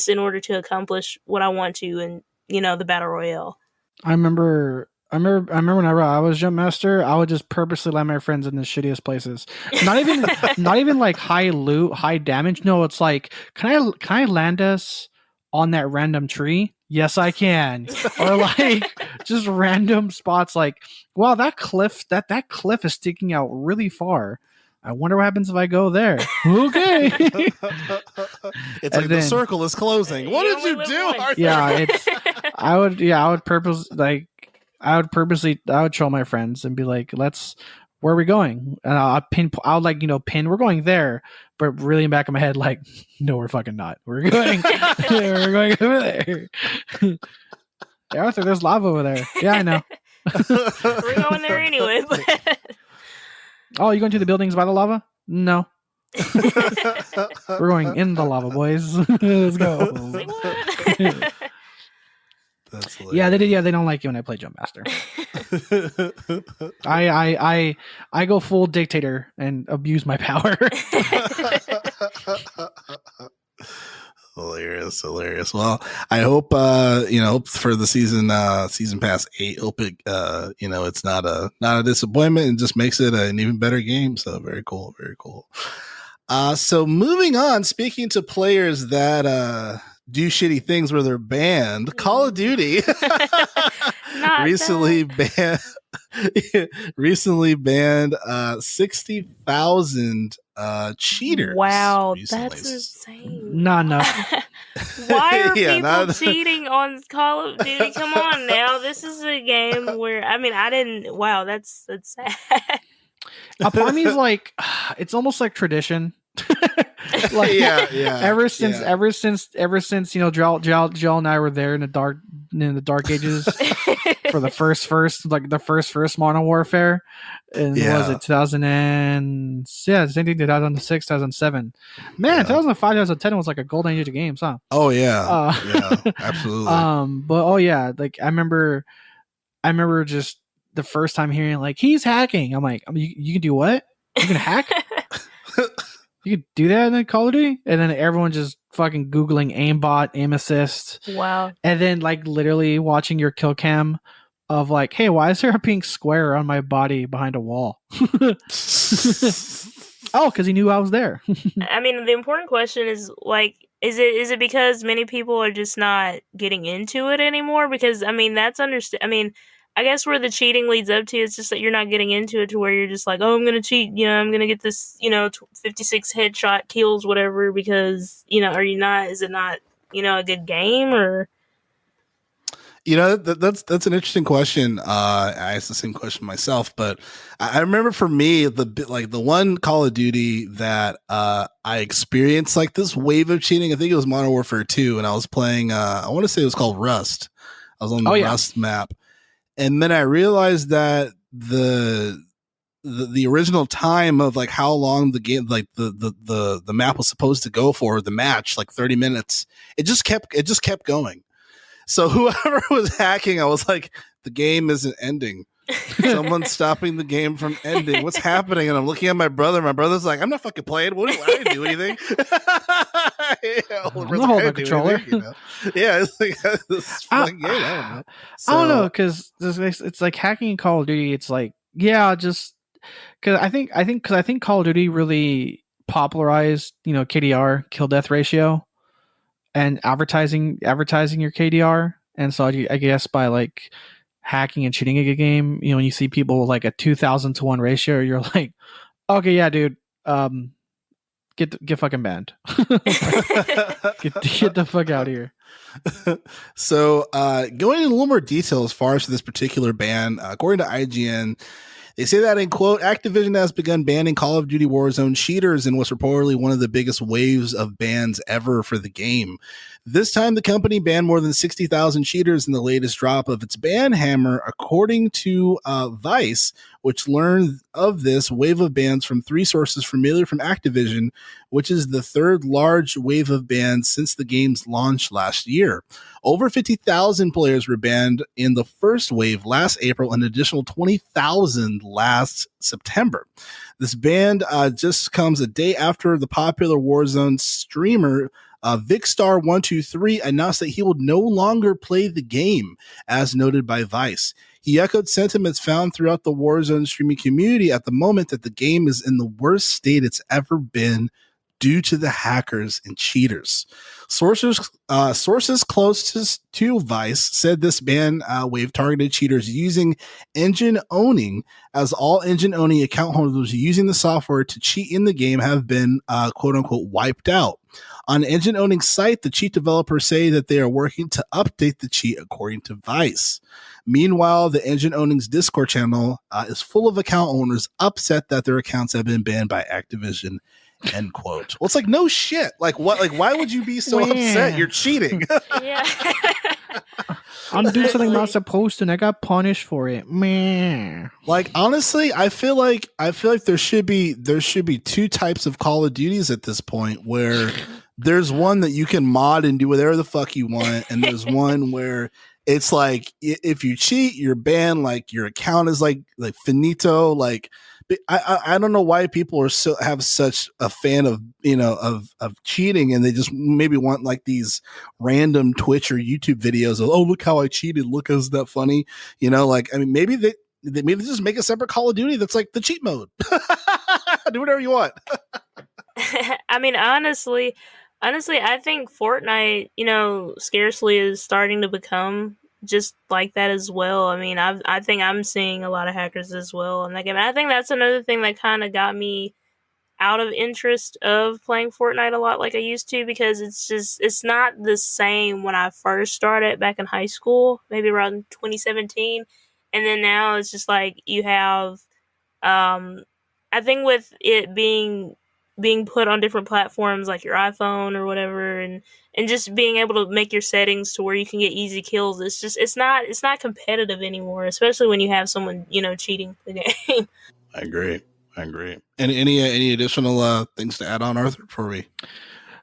in order to accomplish what I want to in, the Battle Royale. I remember whenever I was jump master, I would just purposely let my friends in the shittiest places. Not even like high loot, high damage. No, it's like, can I land us on that random tree? Yes, I can. Or like just random spots like, wow, that cliff is sticking out really far. I wonder what happens if I go there. Okay. It's like the circle is closing. What did you do, Arthur? Yeah, I would show my friends and be like, where are we going? And I'll pin, we're going there, but really in the back of my head, like, no, we're fucking not. We're going, we're going over there. Hey, Arthur, there's lava over there. Yeah, I know. We're going there anyway. But Oh, you going to the buildings by the lava? No. We're going in the lava, boys. Let's go. like, what? That's Yeah, they did. Yeah, they don't like you when I play Jump Master. I go full dictator and abuse my power. Hilarious. Well, I hope hope for the season pass 8. Hope it it's not a disappointment and just makes it an even better game. So very cool. So moving on, speaking to players that do shitty things where they're banned, Call of Duty recently banned 60,000 cheaters. Wow, recently. that's insane. Not enough. Why are Yeah, people cheating on Call of Duty? Come on now. This is a game where I didn't. Wow, that's sad. A part of me is like, it's almost like tradition. Like, yeah. Ever since Joel and I were there in the dark ages for the first Modern Warfare, and was it 2006, 2007? Man, 2005, 2010 was like a golden age of games, huh? Oh yeah, absolutely. But like I remember just the first time hearing like he's hacking. I'm like, you can do what? You can hack? You could do that in Call of Duty? And then everyone just fucking Googling aimbot, aim assist. Wow. And then like literally watching your kill cam of like, hey, why is there a pink square on my body behind a wall? Oh, because he knew I was there. I mean, the important question is like, is it because many people are just not getting into it anymore? Because that's I guess where the cheating leads up to is just that you're not getting into it to where you're just like, oh, I'm going to cheat, I'm going to get this, 56 headshot kills, whatever, because, are you not, is it not, a good game or? That's an interesting question. I asked the same question myself, but I remember for me, the one Call of Duty that I experienced like this wave of cheating, I think it was Modern Warfare 2, and I was playing, I want to say it was called Rust. I was on the Rust map. And then I realized that the original time of like how long the game, like the map was supposed to go for, the match, like 30 minutes, it just kept going. So whoever was hacking, I was like, the game isn't ending. Someone's stopping the game from ending. What's happening? And I'm looking at my brother. My brother's like, I'm not fucking playing. I didn't do anything. I'm not holding a controller. Yeah, it's like this fucking game. I don't know. I don't know, because it's like hacking in Call of Duty. It's like, just because I think Call of Duty really popularized, KDR, kill death ratio, and advertising your KDR. And so I guess by like hacking and cheating a game, when you see people with like a 2,000 to 1 ratio, you're like, okay, yeah, dude, get fucking banned. get the fuck out of here. So going into a little more detail as far as this particular ban, according to IGN, they say that, in quote, Activision has begun banning Call of Duty Warzone cheaters in what's reportedly one of the biggest waves of bans ever for the game. This time, the company banned more than 60,000 cheaters in the latest drop of its ban hammer, according to Vice, which learned of this wave of bans from 3 sources familiar from Activision, which is the third large wave of bans since the game's launch last year. Over 50,000 players were banned in the first wave last April, and an additional 20,000 last September. This ban just comes a day after the popular Warzone streamer Vicstar123 announced that he will no longer play the game, as noted by Vice. He echoed sentiments found throughout the Warzone streaming community at the moment that the game is in the worst state it's ever been due to the hackers and cheaters. Sources close to Vice said this ban wave targeted cheaters using engine owning, as all engine owning account holders using the software to cheat in the game have been quote unquote wiped out. On engine owning site, the cheat developers say that they are working to update the cheat, according to Vice. Meanwhile, the engine owning's Discord channel is full of account owners upset that their accounts have been banned by Activision End quote. Well, it's like, no shit. Like what? Like, why would you be so upset? You're cheating. Yeah. I'm doing something I'm Exactly. not supposed to, and I got punished for it. Man. Like, honestly, I feel like there should be two types of Call of Duties at this point, where there's one that you can mod and do whatever the fuck you want, and there's one where it's like, if you cheat, you're banned. Like, your account is like finito. Like, I don't know why people are have such a fan of of cheating, and they just maybe want like these random Twitch or YouTube videos of, oh, look how I cheated, look, isn't that funny? Like, I mean, maybe they just make a separate Call of Duty that's like the cheat mode. Do whatever you want. I mean, honestly, I think Fortnite, scarcely is starting to become just like that as well. I mean, I think I'm seeing a lot of hackers as well in that game. And I think that's another thing that kind of got me out of interest of playing Fortnite a lot like I used to, because it's not the same when I first started back in high school, maybe around 2017. And then now it's just like you have, I think with it being put on different platforms like your iPhone or whatever, and just being able to make your settings to where you can get easy kills, it's not competitive anymore, especially when you have someone cheating the game. I agree. Any additional things to add on, Arthur, before we?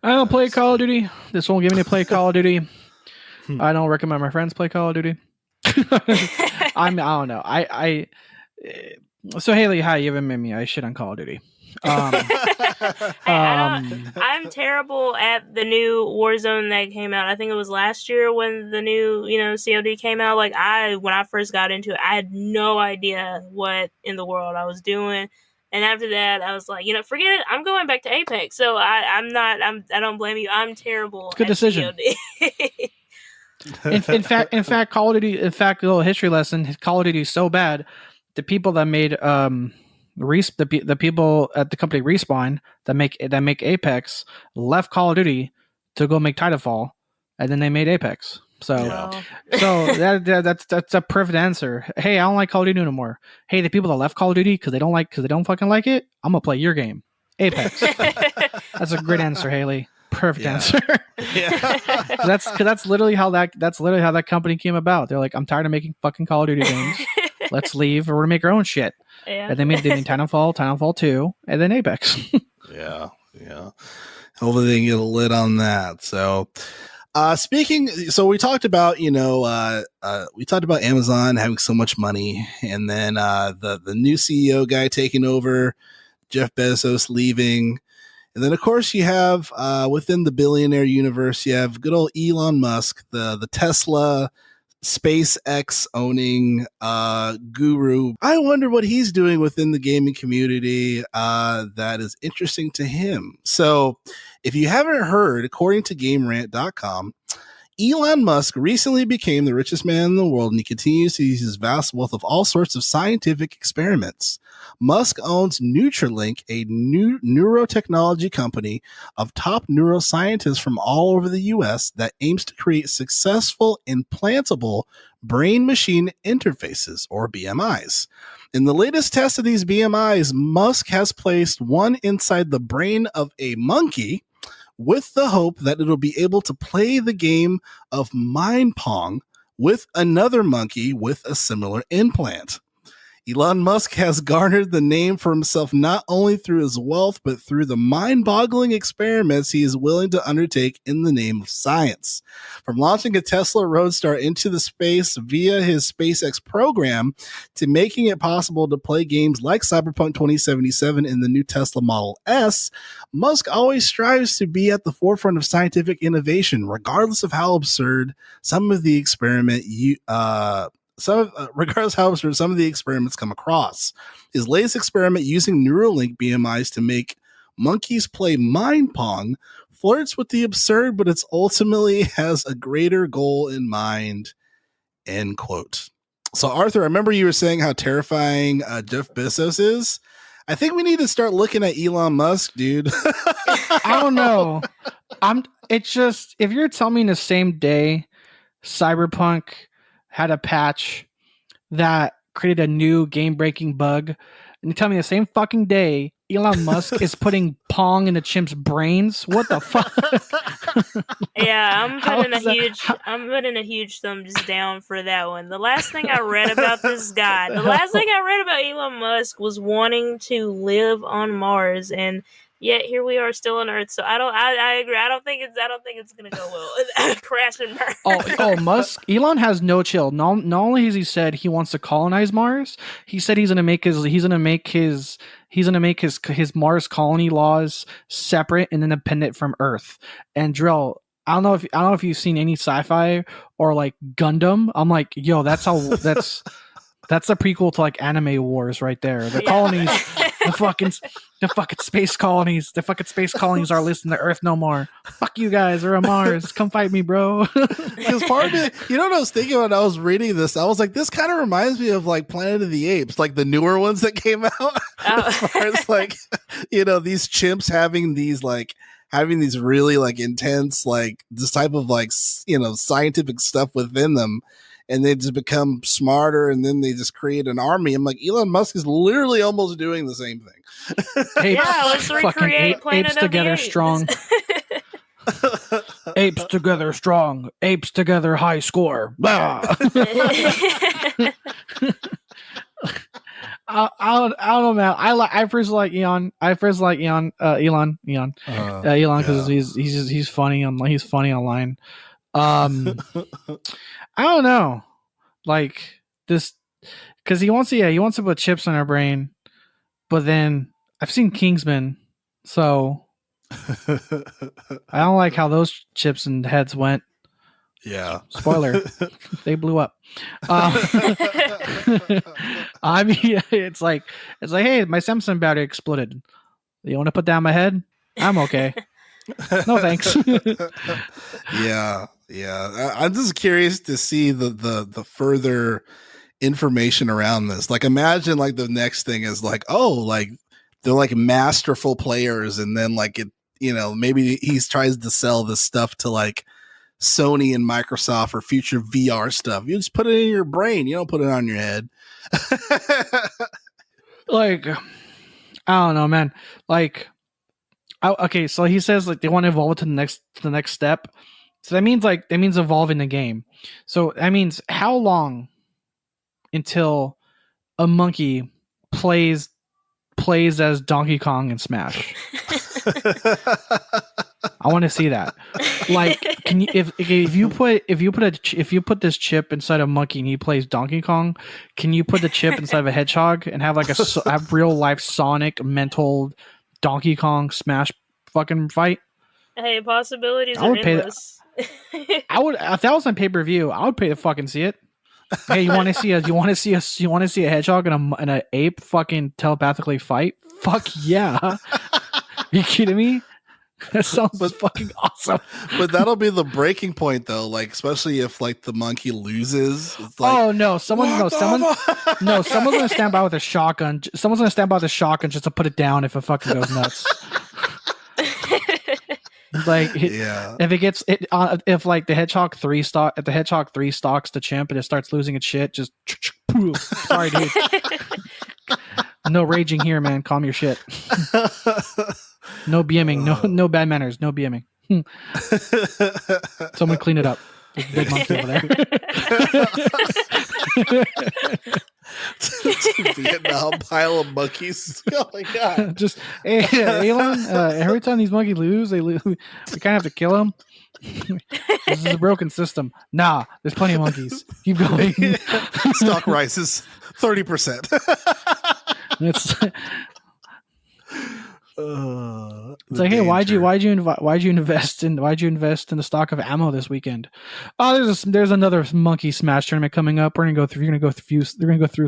I don't play Call of Duty. This won't give me to play Call of Duty. I don't recommend my friends play Call of Duty. I don't know. So Haley, hi, you haven't met me. I shit on Call of Duty. I'm terrible at the new Warzone that came out. I think it was last year when the new, COD came out. Like, when I first got into it, I had no idea what in the world I was doing. And after that, I was like, forget it. I'm going back to Apex. So I don't blame you. I'm terrible. It's a good decision. in fact, Call of Duty. In fact, a little history lesson. Call of Duty is so bad. The people that made the people at the company Respawn that make Apex left Call of Duty to go make Titanfall, and then they made Apex. So, that's a perfect answer. Hey, I don't like Call of Duty anymore. Hey, the people that left Call of Duty because they don't fucking like it, I'm gonna play your game, Apex. That's a great answer, Haley. Perfect answer. Yeah. that's literally how that company came about. They're like, I'm tired of making fucking Call of Duty games. Let's leave. We're gonna make our own shit. Yeah. And they made Titanfall 2, and then Apex. Yeah. Hopefully they can get a lid on that. So, so we talked about Amazon having so much money, and then the new CEO guy taking over, Jeff Bezos leaving. And then, of course, you have within the billionaire universe, you have good old Elon Musk, the Tesla, SpaceX owning guru. I wonder what he's doing within the gaming community that is interesting to him. So, if you haven't heard, according to GameRant.com, Elon Musk recently became the richest man in the world, and he continues to use his vast wealth of all sorts of scientific experiments. Musk owns Neuralink, a new neurotechnology company of top neuroscientists from all over the U.S. that aims to create successful implantable brain-machine interfaces, or BMIs. In the latest test of these BMIs, Musk has placed one inside the brain of a monkey, with the hope that it'll be able to play the game of Mind Pong with another monkey with a similar implant. Elon Musk has garnered the name for himself not only through his wealth, but through the mind-boggling experiments he is willing to undertake in the name of science. From launching a Tesla Roadster into the space via his SpaceX program to making it possible to play games like Cyberpunk 2077 in the new Tesla Model S, Musk always strives to be at the forefront of scientific innovation, regardless of how absurd some of the experiments come across. His latest experiment using Neuralink BMIs to make monkeys play Mind Pong flirts with the absurd, but it's ultimately has a greater goal in mind, end quote. So, Arthur, I remember you were saying how terrifying Jeff Bezos is. I think we need to start looking at Elon Musk, dude. I don't know. It's just, if you're telling me in the same day Cyberpunk had a patch that created a new game-breaking bug, and you tell me the same fucking day Elon Musk is putting Pong in the chimp's brains. What the fuck? Yeah, I'm putting a huge thumbs down for that one. The last thing I read about this guy, the last thing I read about Elon Musk was wanting to live on Mars, and yet here we are still on Earth. So I agree. I don't think it's gonna go well. Crash and burn. Musk. Elon has no chill. Not only has he said he wants to colonize Mars, he said he's gonna make his Mars colony laws separate and independent from Earth. And Drill, I don't know if you've seen any sci-fi or like Gundam. I'm like, yo, that's a prequel to like Anime Wars right there. The colonies, the fucking space colonies are listing the Earth no more. Fuck you guys, we're on Mars. Come fight me, bro. Because part of it, you know what I was thinking when I was reading this? I was like, this kind of reminds me of like Planet of the Apes, like the newer ones that came out. As far as like, these chimps having these really like intense, like this type of like, scientific stuff within them. And they just become smarter, and then they just create an army. I'm like, Elon Musk is literally almost doing the same thing. Let's recreate Planet apes of together the Apes. Strong. Apes together strong. Apes together high score. I don't know, man. I first like Elon. Elon because he's funny on he's funny online. I don't know, like this, because he wants to put chips in our brain, but then I've seen Kingsman, so I don't like how those chips and heads went. Yeah, spoiler, they blew up. I mean, it's like, hey, my Samsung battery exploded. You want to put down my head? I'm okay. No thanks. Yeah. I'm just curious to see the further information around this. Like, imagine like the next thing is like, oh, like they're like masterful players, and then like it, maybe he tries to sell this stuff to like Sony and Microsoft for future VR stuff. You just put it in your brain. You don't put it on your head. Like, I don't know, man. Like, okay, so he says like they want to evolve it to the next step. So that means evolving the game. So that means how long until a monkey plays as Donkey Kong in Smash? I want to see that. Like, can you if you put this chip inside a monkey and he plays Donkey Kong, can you put the chip inside of a hedgehog and have like a real life Sonic mental Donkey Kong Smash fucking fight? Hey, possibilities are endless. I would, if that was on pay-per-view, I would pay to fucking see it. Hey, you want to see a hedgehog and a ape fucking telepathically fight? Fuck yeah! Are you kidding me? That sounds fucking awesome. But that'll be the breaking point, though. Like, especially if like the monkey loses. It's like, oh no! Someone's gonna stand by with a shotgun. Someone's gonna stand by with a shotgun just to put it down if it fucking goes nuts. Like, if it gets it, if like the hedgehog 3 stalks the chimp and it starts losing its shit, just sorry, dude. No raging here, man. Calm your shit. No BMing, no bad manners, no BMing. Someone clean it up. There's a big monkey over there. Vietnam pile of monkeys. Oh my god! Just hey, Elon. Every time these monkeys lose, we kind of have to kill them. This is a broken system. Nah, there's plenty of monkeys. Keep going. Stock rises 30%. It's like, hey, why'd you invest in the stock of ammo this weekend? Oh, there's another monkey smash tournament coming up. We're gonna go through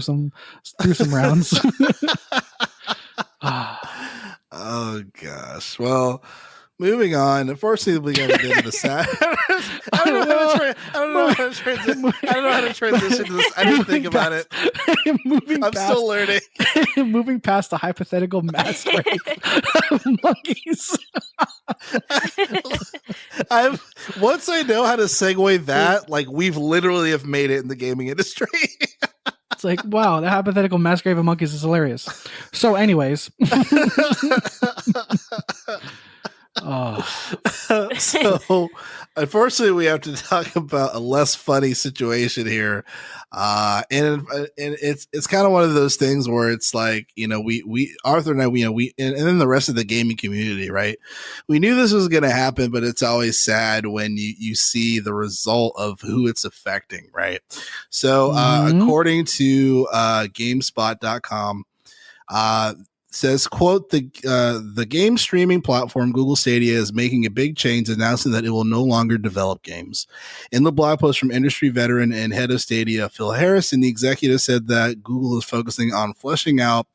some rounds. Oh gosh. Well, moving on. Unfortunately, we got a bit of a sad. I don't know how to transition to this. I didn't think about it. I'm still learning. Moving past the hypothetical mass grave of monkeys. Once I know how to segue that, like we've literally have made it in the gaming industry. It's like, wow, that hypothetical mass grave of monkeys is hilarious. So, anyways. So, unfortunately, we have to talk about a less funny situation here, and it's kind of one of those things where it's like, we Arthur and I, and then the rest of the gaming community, right? We knew this was going to happen, but it's always sad when you see the result of who it's affecting, right? So, according to GameSpot.com, says, quote, the game streaming platform Google Stadia is making a big change, announcing that it will no longer develop games. In the blog post from industry veteran and head of Stadia, Phil Harrison, the executive said that Google is focusing on fleshing out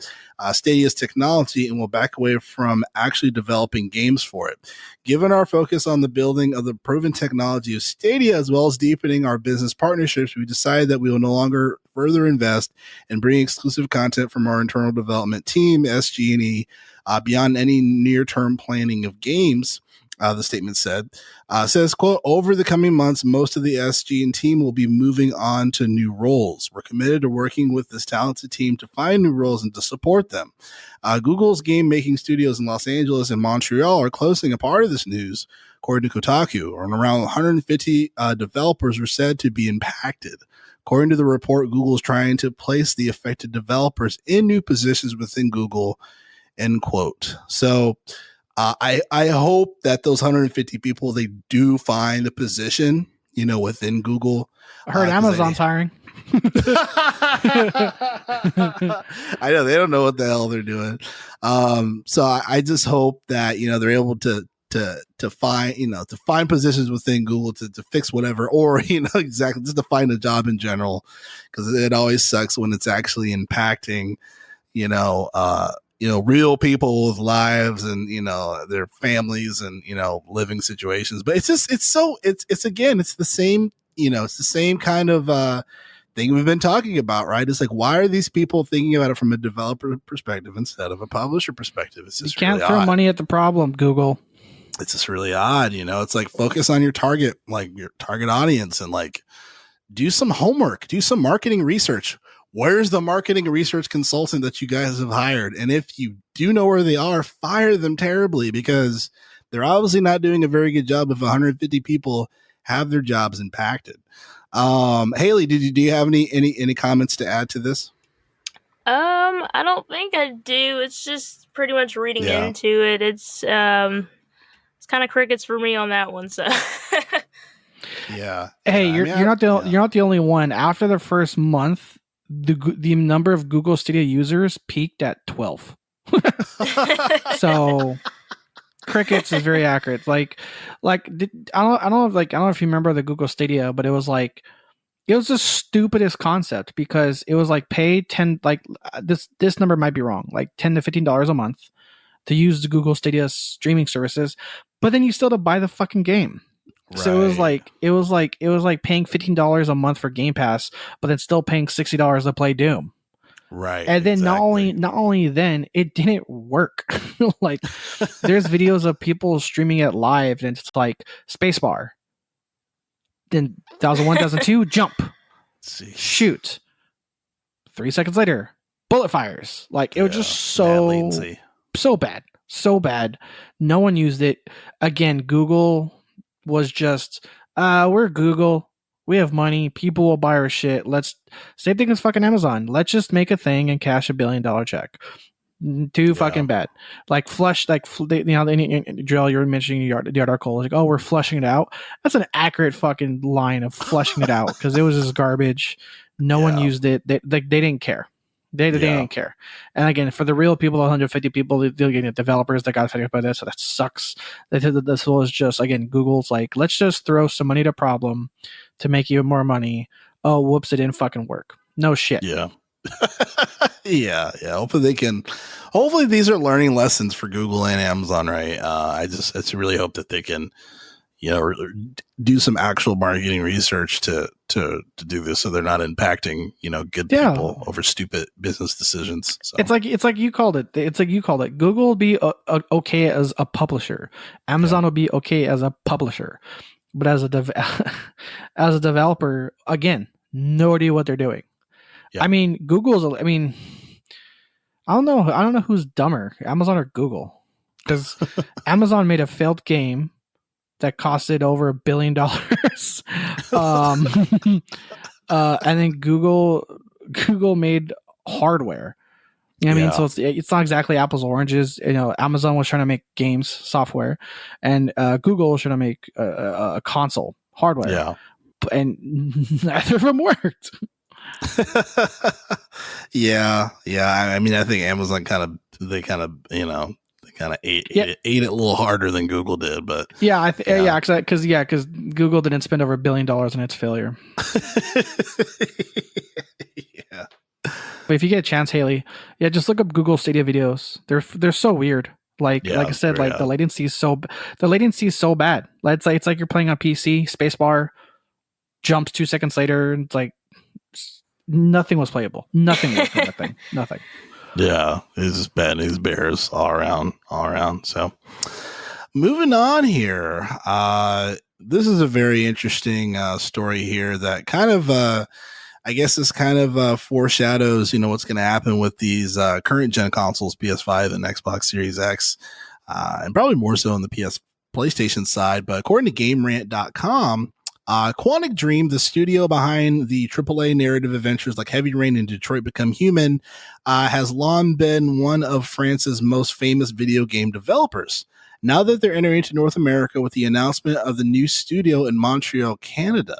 Stadia's technology and will back away from actually developing games for it. Given our focus on the building of the proven technology of Stadia, as well as deepening our business partnerships, we decided that we will no longer further invest and bring exclusive content from our internal development team, SG&E, beyond any near-term planning of games. The statement says, quote, over the coming months, most of the SG and team will be moving on to new roles. We're committed to working with this talented team to find new roles and to support them. Google's game-making studios in Los Angeles and Montreal are closing a part of this news, according to Kotaku, and around 150 developers were said to be impacted. According to the report, Google is trying to place the affected developers in new positions within Google, end quote. So, I hope that those 150 people, they do find a position, within Google. I heard Amazon's hiring. I know they don't know what the hell they're doing. So I just hope that, they're able to find, to find positions within Google to fix whatever, or, exactly just to find a job in general, because it always sucks when it's actually impacting, real people with lives and, their families and, living situations. But it's the same, it's the same kind of thing we've been talking about, right? It's like, why are these people thinking about it from a developer perspective instead of a publisher perspective? It's just, you can't throw money at the problem, Google. It's just really odd, it's like, focus on your target audience, and like, do some homework, do some marketing research. Where's the marketing research consultant that you guys have hired? And if you do know where they are, fire them terribly, because they're obviously not doing a very good job if 150 people have their jobs impacted. Haley, do you have any comments to add to this? I don't think I do. It's just pretty much reading into it. It's kind of crickets for me on that one. So yeah. Hey, you're not the only one. After the first month, the number of Google Stadia users peaked at 12. So crickets is very accurate. I don't know if you remember the Google Stadia, but it was the stupidest concept, because it was like pay 10, this number might be wrong, like $10 to $15 a month to use the Google Stadia streaming services, but then you still had to buy the fucking game. Right. So it was like paying $15 a month for Game Pass, but then still paying $60 to play Doom. Right. And then not only then, it didn't work. Like, there's videos of people streaming it live, and it's like spacebar, then 1001, 1002, jump, shoot. 3 seconds later, bullet fires. Like, it was just so bad. No one used it. Again, Google was just, we're Google, we have money, people will buy our shit, same thing as fucking Amazon, let's just make a thing and cash $1 billion check. Too fucking bad. Like, flush, Drill, you're mentioning the article, like, oh, we're flushing it out. That's an accurate fucking line of flushing it out, because it was just garbage. No one used it. They didn't care. They didn't care. And again, for the real people, 150 people, they'll get developers that got affected by this, so that sucks. This was just, again, Google's like, let's just throw some money at a problem to make you more money. Oh, whoops, it didn't fucking work. No shit. Yeah. yeah. Hopefully these are learning lessons for Google and Amazon, right? I just really hope that they can, do some actual marketing research to do this, so they're not impacting, good people over stupid business decisions. So. It's like you called it. Google will be okay as a publisher. Amazon will be okay as a publisher, but as a developer, again, no idea what they're doing. I mean, I mean, I don't know. I don't know who's dumber, Amazon or Google, because Amazon made a failed game that costed over $1 billion. And then Google made hardware. You know what I mean? So it's not exactly apples and oranges. You know, Amazon was trying to make games software, and Google was trying to make a console hardware. Yeah, and neither of them worked. Yeah. I mean, I think Amazon kind of ate it a little harder than Google did, but because Google didn't spend over $1 billion on its failure. Yeah. But if you get a chance, Haley, just look up Google Stadia videos. They're so weird. Like I said, the latency is so bad. It's like you're playing on PC, spacebar, jumps 2 seconds later, and it's like nothing was playable. Nothing was for that thing. Nothing. Yeah, it's just bad news bears all around. So moving on here. This is a very interesting story here that kind of I guess this kind of foreshadows, what's going to happen with these current gen consoles, PS5 and Xbox Series X, and probably more so on the PlayStation side. But according to GameRant.com, Quantic Dream, the studio behind the AAA narrative adventures like Heavy Rain and Detroit Become Human, has long been one of France's most famous video game developers. Now that they're entering into North America with the announcement of the new studio in Montreal, Canada.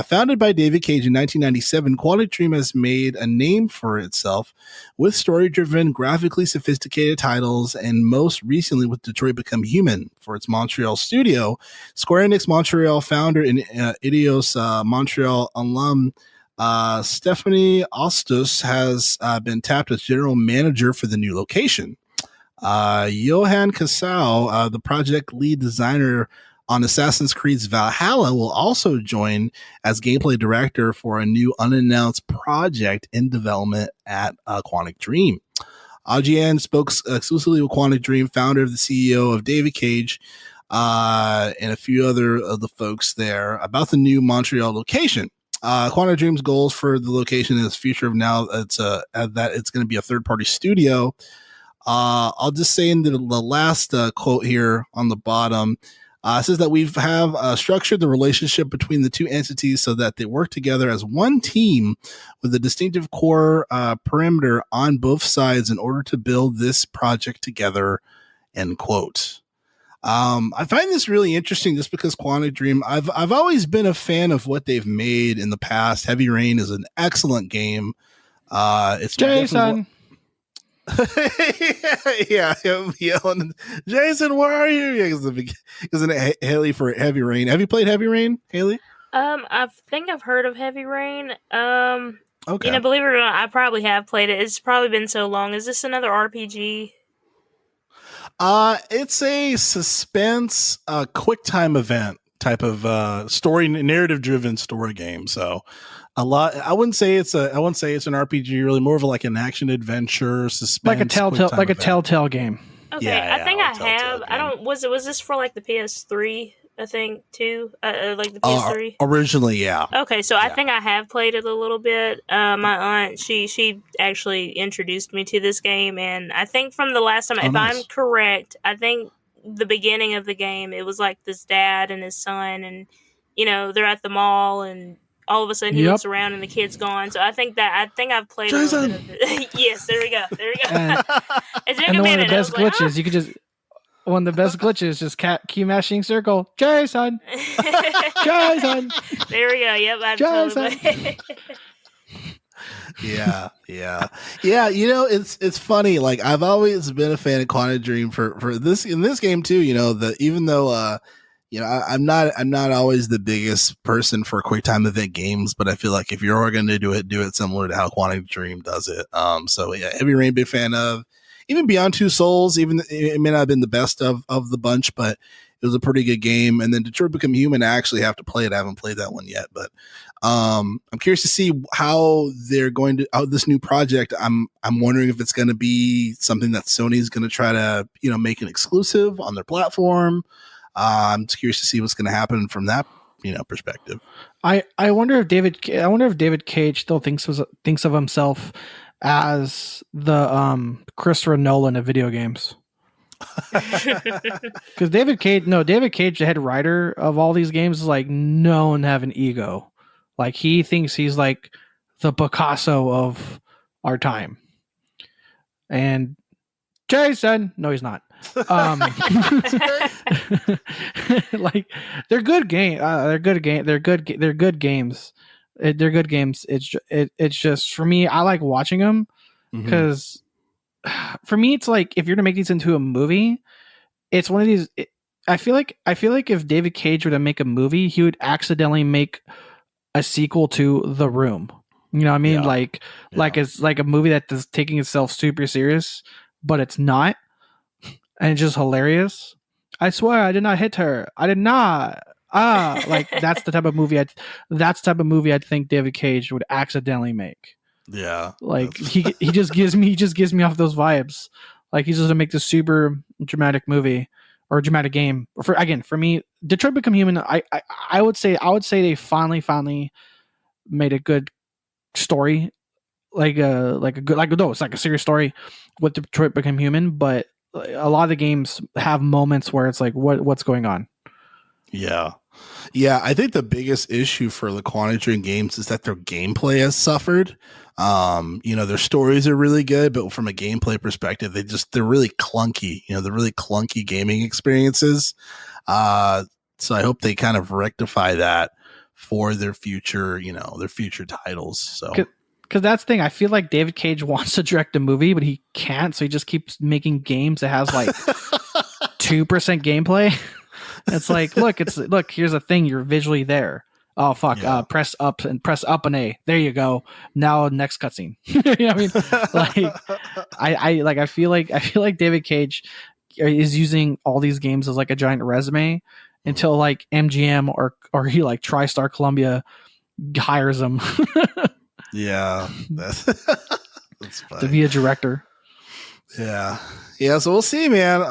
Founded by David Cage in 1997, Quantic Dream has made a name for itself with story-driven, graphically sophisticated titles, and most recently with Detroit Become Human for its Montreal studio. Square Enix Montreal founder and Idios Montreal alum Stephanie Ostos has been tapped as general manager for the new location. Johan Casau, the project lead designer on Assassin's Creed's Valhalla, will also join as gameplay director for a new unannounced project in development at Quantic Dream. IGN spoke exclusively with Quantic Dream, founder of the CEO of David Cage, and a few other of the folks there about the new Montreal location. Quantic Dream's goals for the location is future of now. That it's going to be a third-party studio. I'll just say in the last quote here on the bottom, it says that we have structured the relationship between the two entities so that they work together as one team with a distinctive core perimeter on both sides in order to build this project together, end quote. I find this really interesting just because Quantic Dream, I've always been a fan of what they've made in the past. Heavy Rain is an excellent game. It's Jason. Yeah, him yelling, Jason, where are you? Isn't it Haley for Heavy Rain? Have you played Heavy Rain, Haley? I think I've heard of Heavy Rain. Okay. Believe it or not, I probably have played it. It's probably been so long. Is this another RPG? It's a suspense, quick time event type of story, narrative driven story game. So a lot. I wouldn't say it's an RPG. Really, more of like an action adventure suspense, like a Telltale game. Okay, Yeah, I think I have. game. I don't. Was this for like the PS3? I think too. Like the PS3. Originally, yeah. Okay, so I think I have played it a little bit. My aunt, she actually introduced me to this game, and I think from the last time, if nice. I'm correct, I think the beginning of the game, it was like this dad and his son, and they're at the mall, and all of a sudden he looks around and the kid's gone. So I think I've played a little bit of it. Yes, there we go. It took a one minute. of the best glitches, you could just. One of the best glitches, just key mashing circle. Jason! Jason! There we go. Yep, I Jason! totally. Yeah. It's funny. Like I've always been a fan of Quantic Dream for this in this game too. Even though I'm not always the biggest person for quick time event games, but I feel like if you're going to do it similar to how Quantic Dream does it. So yeah, Heavy Rain, big fan of. Even Beyond Two Souls, even it may not have been the best of the bunch, but it was a pretty good game. And then Detroit Become Human, I actually have to play it. I haven't played that one yet, but I'm curious to see how they're going to this new project. I'm wondering if it's going to be something that Sony's going to try to make an exclusive on their platform. I'm just curious to see what's going to happen from that perspective. I wonder if David Cage still thinks of himself as the Christopher Nolan of video games. Because David Cage, the head writer of all these games, is like known to have an ego. Like he thinks he's like the Picasso of our time. And Jason, no, he's not. Like they're good games. They're good games. They're good games. It's just for me. I like watching them because for me, it's like if you're to make these into a movie, it's one of these. I feel like if David Cage were to make a movie, he would accidentally make a sequel to The Room. You know what I mean? Yeah. Like it's like a movie that is taking itself super serious, but it's not, and it's just hilarious. I swear I did not hit her. I did not. Like that's the type of movie I'd think David Cage would accidentally make. Yeah. Like he just gives me off those vibes. Like he's just gonna make this super dramatic movie or dramatic game. For me, Detroit Become Human, I would say they finally made a good story. It's like a serious story with Detroit Become Human, but a lot of the games have moments where it's like what's going on. Yeah, I think the biggest issue for the Quantic Dream games is that their gameplay has suffered. Their stories are really good, but from a gameplay perspective, they're really clunky. They're really clunky gaming experiences. So I hope they kind of rectify that for their future titles. So. Because that's the thing. I feel like David Cage wants to direct a movie, but he can't. So he just keeps making games that has like 2% gameplay. It's like, look, here's a thing. You're visually there. Oh, fuck. Yeah. Press up an A. There you go. Now next cutscene. You know what I mean? Like, I feel like David Cage is using all these games as like a giant resume until like MGM or he like TriStar Columbia hires him. Yeah, that's funny. To be a director. Yeah. So we'll see, man.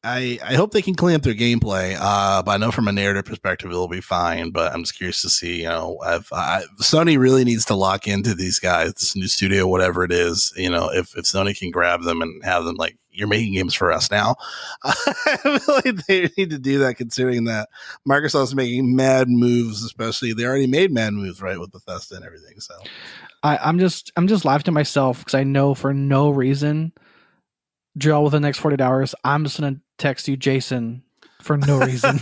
I hope they can clean up their gameplay. But I know from a narrative perspective it'll be fine. But I'm just curious to see. Sony really needs to lock into these guys, this new studio, whatever it is. If Sony can grab them and have them like, you're making games for us now. I feel like they need to do that, considering that Microsoft's making mad moves. Especially they already made mad moves, right, with Bethesda and everything. So I'm just laughing to myself because I know for no reason, Joel, within the next 48 hours, I'm just gonna text you Jason for no reason.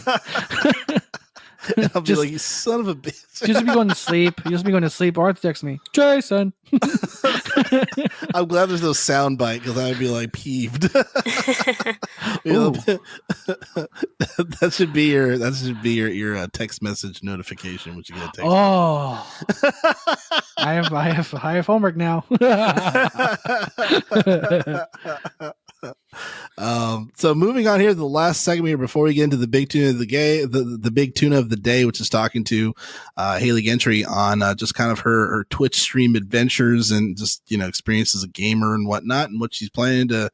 And I'll be like, you son of a bitch. Just be going to sleep or text me, Jason. I'm glad there's no sound bite because I'd be like peeved. That should be your text message notification, which you get a text. Oh, I have homework now. So moving on here to the last segment here before we get into the big tuna of the big tuna of the day, which is talking to Haley Gentry on just kind of her Twitch stream adventures and just experience as a gamer and whatnot, and what she's planning to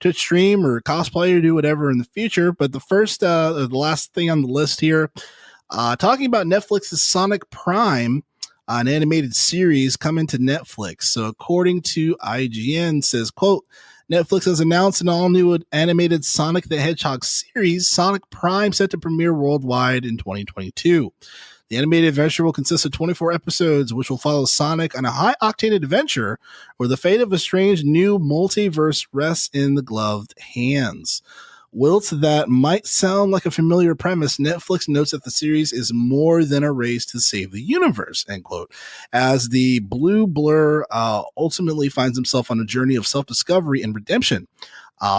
Twitch stream or cosplay or do whatever in the future. But the last thing on the list here, talking about Netflix's Sonic Prime, an animated series coming to Netflix. So according to IGN, says, quote, Netflix has announced an all-new animated Sonic the Hedgehog series, Sonic Prime, set to premiere worldwide in 2022. The animated adventure will consist of 24 episodes, which will follow Sonic on a high-octane adventure where the fate of a strange new multiverse rests in the gloved hands. Whilst that might sound like a familiar premise, Netflix notes that the series is more than a race to save the universe, end quote, as the blue blur ultimately finds himself on a journey of self-discovery and redemption.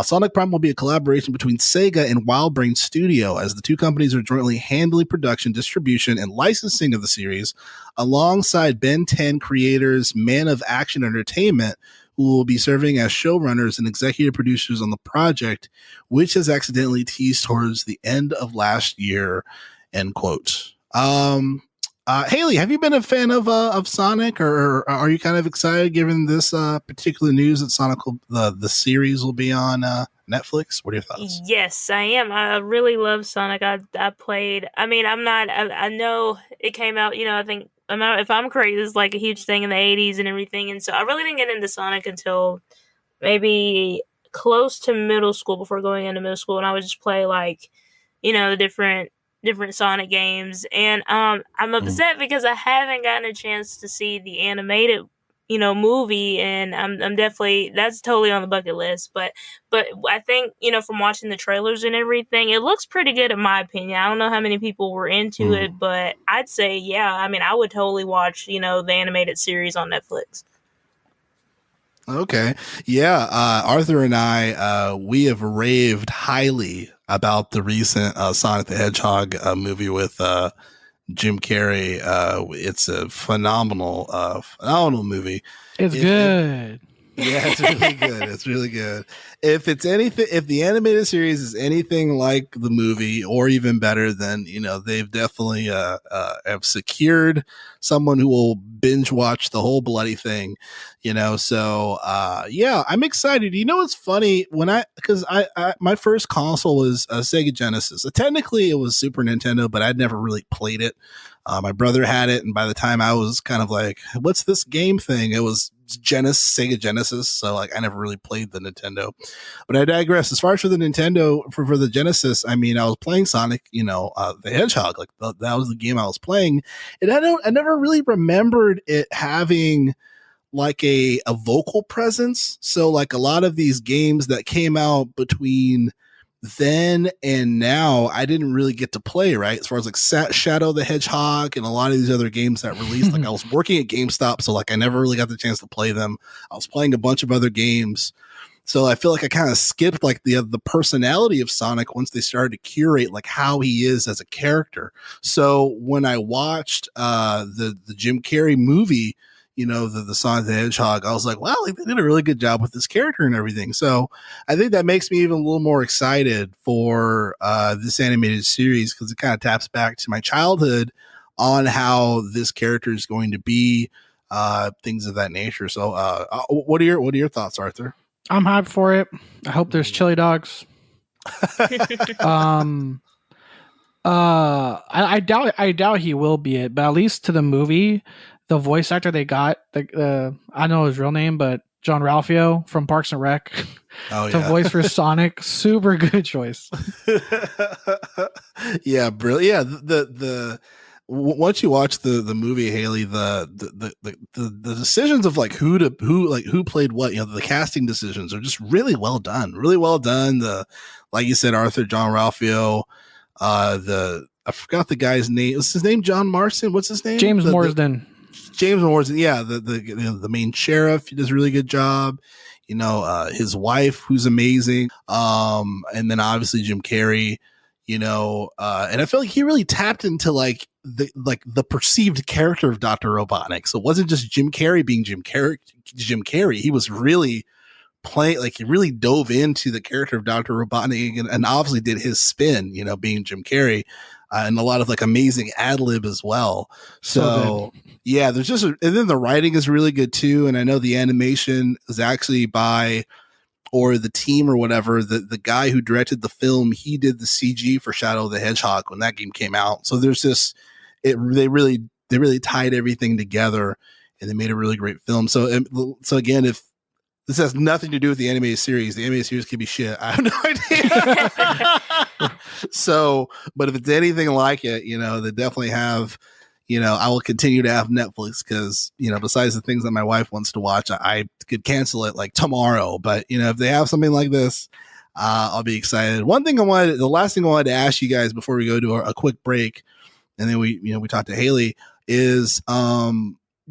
Sonic Prime will be a collaboration between Sega and WildBrain Studio, as the two companies are jointly handling production, distribution, and licensing of the series, alongside Ben 10 creators Man of Action Entertainment, who will be serving as showrunners and executive producers on the project, which has accidentally teased towards the end of last year, end quote. Haley, have you been a fan of Sonic, or are you kind of excited given this particular news that Sonic the series will be on Netflix? What are your thoughts? Yes, I am. I really love Sonic. I played. I mean, I'm not. I know it came out. I think. If I'm correct, this is like a huge thing in the '80s and everything. And so I really didn't get into Sonic until maybe close to middle school. Before going into middle school, and I would just play like, the different Sonic games. And I'm upset because I haven't gotten a chance to see the animated movie, and I'm definitely, that's totally on the bucket list. But I think, from watching the trailers and everything, it looks pretty good in my opinion. I don't know how many people were into it, but I'd say, yeah, I mean, I would totally watch, the animated series on Netflix. Okay. Yeah. Arthur and I, we have raved highly about the recent Sonic the Hedgehog movie with Jim Carrey. It's a phenomenal movie. It's good. Yeah, it's really good. It's really good. If the animated series is anything like the movie, or even better, then they've definitely have secured someone who will binge watch the whole bloody thing. So yeah, I'm excited. It's funny because my first console was a Sega Genesis. Technically, it was Super Nintendo, but I'd never really played it. My brother had it, and by the time I was kind of like, what's this game thing? It was Sega Genesis, so like I never really played the Nintendo. But I digress. As far as for the Nintendo, for the Genesis, I mean, I was playing Sonic, the Hedgehog, like that was the game I was playing, and I never really remembered it having like a vocal presence. So like a lot of these games that came out between then and now, I didn't really get to play, right? As far as like Shadow the Hedgehog and a lot of these other games that released, like I was working at GameStop, so like I never really got the chance to play them. I was playing a bunch of other games. So I feel like I kind of skipped like the personality of Sonic once they started to curate like how he is as a character. So when I watched the Jim Carrey movie, the Sonic the Hedgehog, I was like, wow, they did a really good job with this character and everything. So I think that makes me even a little more excited for this animated series, because it kind of taps back to my childhood on how this character is going to be, things of that nature. So what are your thoughts, Arthur? I'm hyped for it. I hope there's chili dogs. I doubt he will be it, but at least to the movie, the voice actor they got, I know his real name, but John Ralphio from Parks and Rec, to voice for Sonic, super good choice. Yeah, brilliant. Yeah, the once you watch the movie, Haley, the decisions of like who played what, the casting decisions are just really well done. Really well done. Like you said, Arthur, John Ralphio, I forgot the guy's name. What's his name? John Marston? What's his name? James Marsden. James Marsden. Yeah, the main sheriff. He does a really good job. His wife, who's amazing. And then obviously Jim Carrey. And I feel like he really tapped into the perceived character of Dr. Robotnik. So it wasn't just Jim Carrey being Jim Carrey. He was really playing, like he really dove into the character of Dr. Robotnik and obviously did his spin, being Jim Carrey, and a lot of like amazing ad lib as well. So yeah, there's and then the writing is really good too. And I know the animation is actually by, or the team or whatever, the guy who directed the film, he did the CG for Shadow the Hedgehog when that game came out. So there's this, they really tied everything together and they made a really great film. So again, if this has nothing to do with the animated series could be shit. I have no idea. So, but if it's anything like it, they definitely have, I will continue to have Netflix because, besides the things that my wife wants to watch, I could cancel it like tomorrow. But, if they have something like this, I'll be excited. The last thing I wanted to ask you guys before we go to a quick break, and then we talked to Haley, is,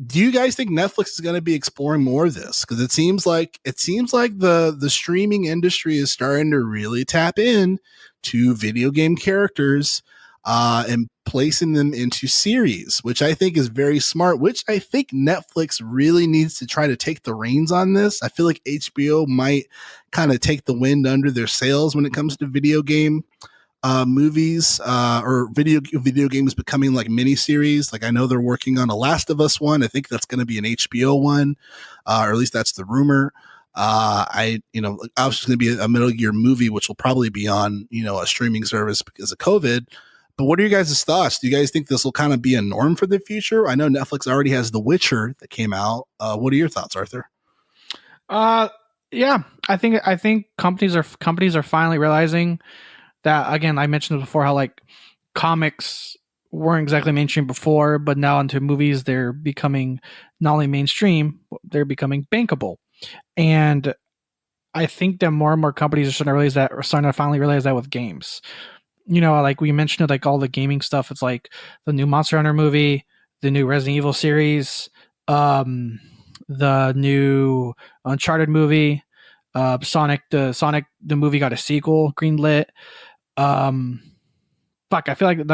do you guys think Netflix is going to be exploring more of this? Because it seems like the streaming industry is starting to really tap in to video game characters and placing them into series, which I think is very smart, which I think Netflix really needs to try to take the reins on this. I feel like HBO might kind of take the wind under their sails when it comes to video game movies or video games becoming like miniseries. Like I know they're working on a Last of Us one. I think that's going to be an HBO one, or at least that's the rumor. I was just going to be a Metal Gear movie, which will probably be on, a streaming service because of COVID. But what are you guys' thoughts? Do you guys think this will kind of be a norm for the future? I know Netflix already has The Witcher that came out. What are your thoughts, Arthur? Yeah, I think companies are finally realizing that. Again, I mentioned before how like comics weren't exactly mainstream before, but now into movies they're becoming not only mainstream, they're becoming bankable. And I think that more and more companies are starting to finally realize that with games. Like we mentioned, like all the gaming stuff. It's like the new Monster Hunter movie, the new Resident Evil series, the new Uncharted movie, Sonic the movie got a sequel, greenlit. I feel like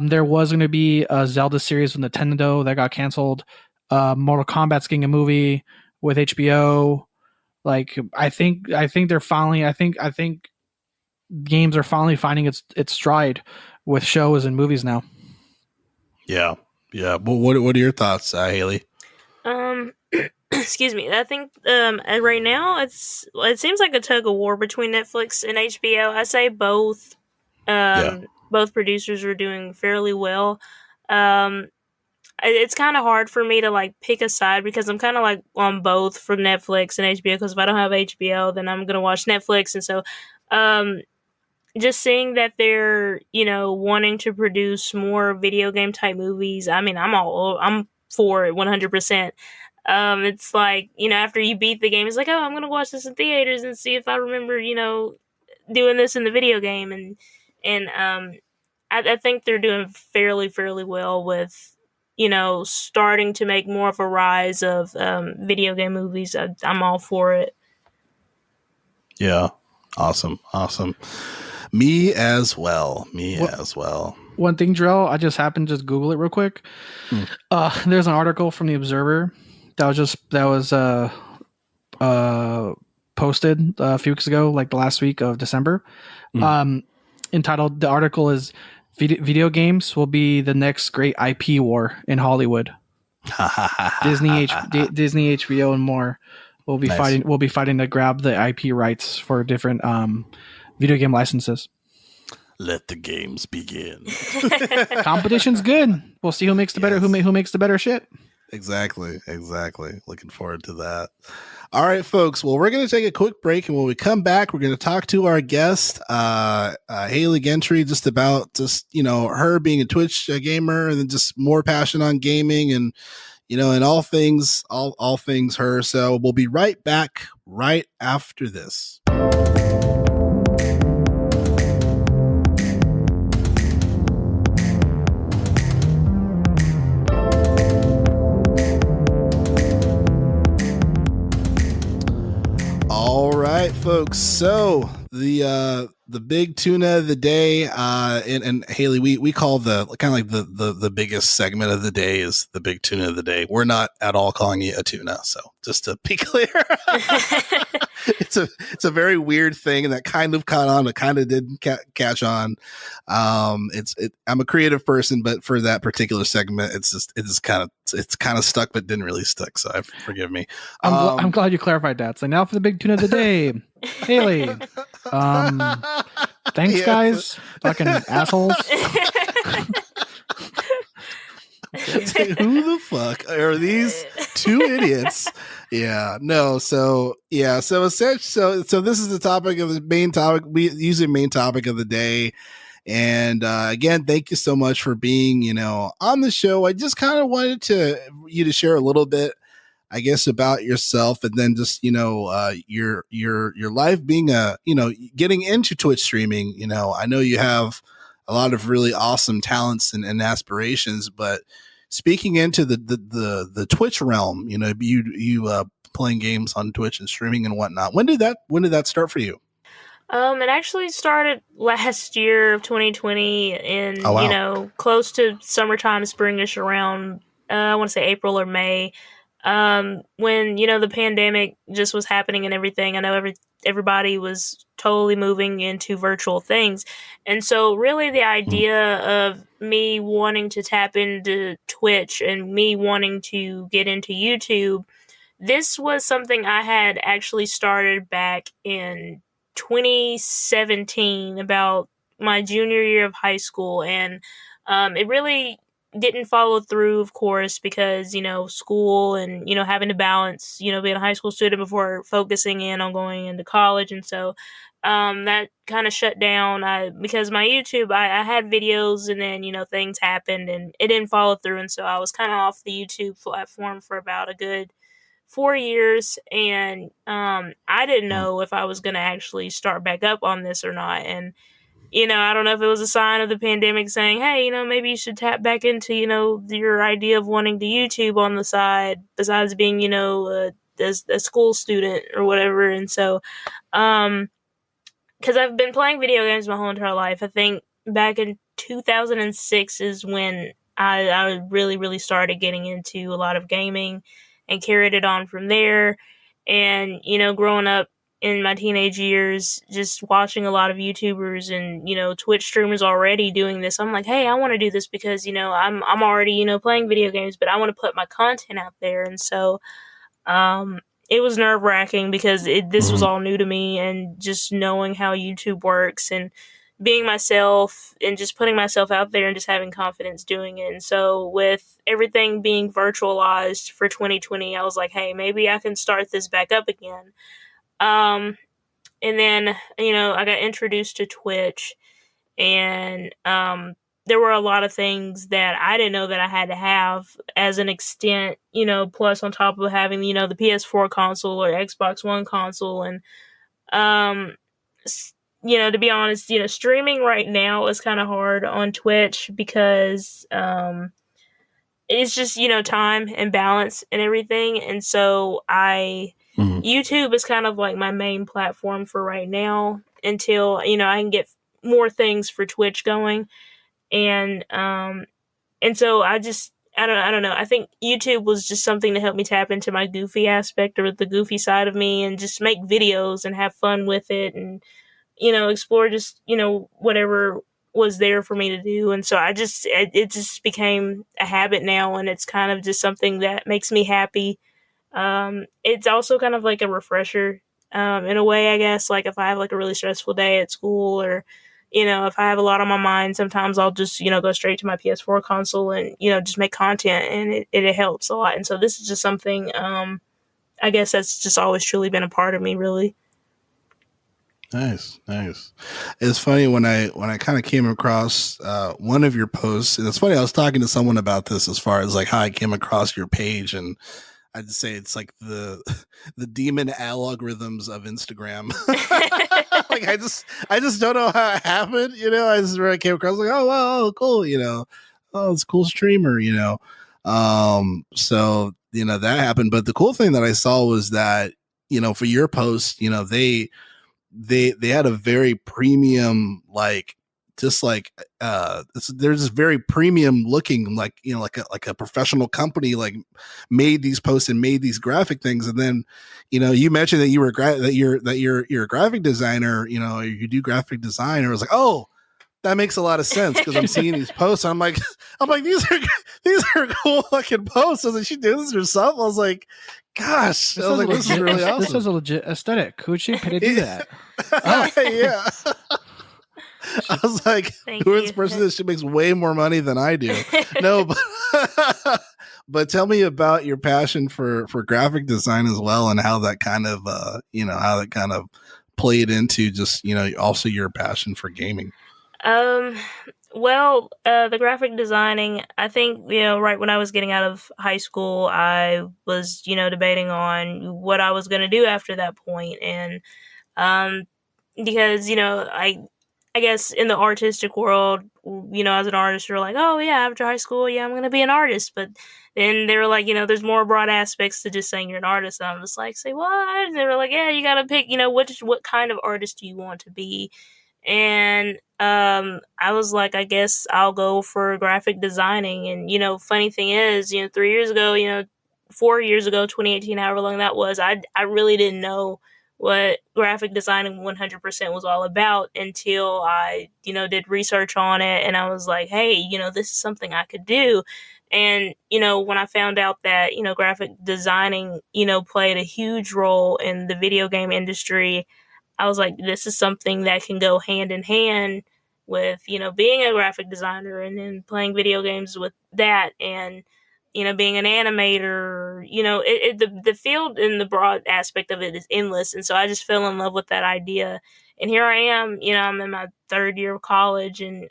there was going to be a Zelda series with Nintendo that got canceled. Mortal Kombat's getting a movie with HBO. Like I think they're finally. I think games are finally finding its stride with shows and movies now. Yeah. Well, what are your thoughts, Haley? Excuse me. I think right now it seems like a tug of war between Netflix and HBO. I say both. Both producers are doing fairly well. It's kind of hard for me to like pick a side because I'm kind of like on both for Netflix and HBO. Because if I don't have HBO, then I'm gonna watch Netflix, and so just seeing that they're wanting to produce more video game type movies. I mean, I'm for it 100%. It's like after you beat the game, it's like, oh, I'm gonna watch this in theaters and see if I remember doing this in the video game, and I think they're doing fairly well with starting to make more of a rise of video game movies. I'm all for it. Yeah. Awesome. Me as well. One thing, Jarrell, I just happened to just Google it real quick. There's an article from the Observer that was posted a few weeks ago, like the last week of December. Entitled, the article is "Video games will be the next great IP war in Hollywood." Disney, HBO, and more will be fighting. Will be fighting to grab the IP rights for different video game licenses. Let the games begin. Competition's good. We'll see who makes the better who makes the better shit. Exactly. Looking forward to that. All right, folks. Well, we're going to take a quick break, and when we come back, we're going to talk to our guest, Haley Gentry, just about her being a Twitch gamer, and then just more passion on gaming, and and all things her. So we'll be right back right after this. All right, folks. So the big tuna of the day, and Haley, we call the kind of like the biggest segment of the day is the big tuna of the day. We're not at all calling it a tuna, so just to be clear, it's a very weird thing, and that kind of caught on, but kind of didn't catch on. I'm a creative person, but for that particular segment, it's kind of stuck, but didn't really stick. So forgive me. I'm glad you clarified that. So now for the big tuna of the day, Haley. Thanks, guys. Fucking assholes. Who the fuck are these two idiots? Yeah, no. So this is the topic of the main topic. We use the main topic of the day. And again, thank you so much for being, on the show. I just kind of wanted you to share a little bit, I guess, about yourself, and then just your life being getting into Twitch streaming. I know you have a lot of really awesome talents and aspirations, but speaking into the Twitch realm, you playing games on Twitch and streaming and whatnot. When did that start for you? It actually started last year of 2020 in, close to summertime, springish around, I want to say April or May, when, the pandemic just was happening and everything. I know everybody was totally moving into virtual things. And so really the idea of me wanting to tap into Twitch and me wanting to get into YouTube this was something I had actually started back in 2017, about my junior year of high school, and it really didn't follow through, of course, because school and having to balance being a high school student before focusing in on going into college, and so that kind of shut down. Because my YouTube, I had videos, and then things happened and it didn't follow through, and so I was kind of off the YouTube platform for about a good 4 years, and I didn't know if I was going to actually start back up on this or not. And I don't know if it was a sign of the pandemic saying, hey, maybe you should tap back into your idea of wanting to YouTube on the side, besides being a school student or whatever. And so because I've been playing video games my whole entire life. I think back in 2006 is when I really, really started getting into a lot of gaming and carried it on from there. And, growing up in my teenage years, just watching a lot of YouTubers and, Twitch streamers already doing this, I'm like, hey, I want to do this because, I'm already, playing video games, but I want to put my content out there. And so, it was nerve-wracking because this was all new to me, and just knowing how YouTube works and being myself and just putting myself out there and just having confidence doing it. And so with everything being virtualized for 2020, I was like, hey, maybe I can start this back up again. And then, I got introduced to Twitch, and there were a lot of things that I didn't know that I had to have as an extent, plus on top of having, the PS4 console or Xbox One console. And, to be honest, streaming right now is kind of hard on Twitch because it's just, time and balance and everything. And so YouTube is kind of like my main platform for right now until, I can get more things for Twitch going. And so I don't know. I think YouTube was just something to help me tap into my goofy aspect, or the goofy side of me, and just make videos and have fun with it, and explore just whatever was there for me to do. And so it just became a habit now, and it's kind of just something that makes me happy. It's also kind of like a refresher in a way, I guess. Like if I have like a really stressful day at school, or if I have a lot on my mind, sometimes I'll just, go straight to my PS4 console and, just make content, and it helps a lot. And so this is just something, I guess that's just always truly been a part of me, really. Nice. It's funny when I kind of came across one of your posts, and it's funny, I was talking to someone about this as far as like how I came across your page, and I'd say it's like the demon algorithms of Instagram. Like I just don't know how it happened. I just really came across like, oh wow, cool. Oh, it's a cool streamer. So that happened. But the cool thing that I saw was that for your post, they had a very premium, like just like there's this very premium looking, like like a professional company like made these posts and made these graphic things. And then you mentioned that you're a graphic designer, you do graphic design, and I was like, oh, that makes a lot of sense, because I'm seeing these posts, I'm like these are cool fucking posts. I was like, she did this herself. I was like, gosh, this is really awesome. This is a legit aesthetic. Who'd she pay to do that? Yeah. I was like, who is this person that she makes way more money than I do? No, but tell me about your passion for graphic design as well, and how that kind of played into just also your passion for gaming. Well, the graphic designing, I think, right when I was getting out of high school, I was, debating on what I was going to do after that point. And, because, I guess in the artistic world, as an artist, you're like, oh yeah, after high school, yeah, I'm going to be an artist. But then they were like, there's more broad aspects to just saying you're an artist. And I'm just like, say what? And they were like, yeah, you got to pick, what kind of artist do you want to be? And I was like, I guess I'll go for graphic designing. And funny thing is, 3 years ago, 4 years ago, 2018, however long that was, I really didn't know what graphic designing 100% was all about until I did research on it, and I was like, hey, this is something I could do. And, when I found out that, graphic designing, played a huge role in the video game industry, I was like, this is something that can go hand in hand with, being a graphic designer and then playing video games with that, and, being an animator, the field and the broad aspect of it is endless. And so I just fell in love with that idea. And here I am, I'm in my third year of college, and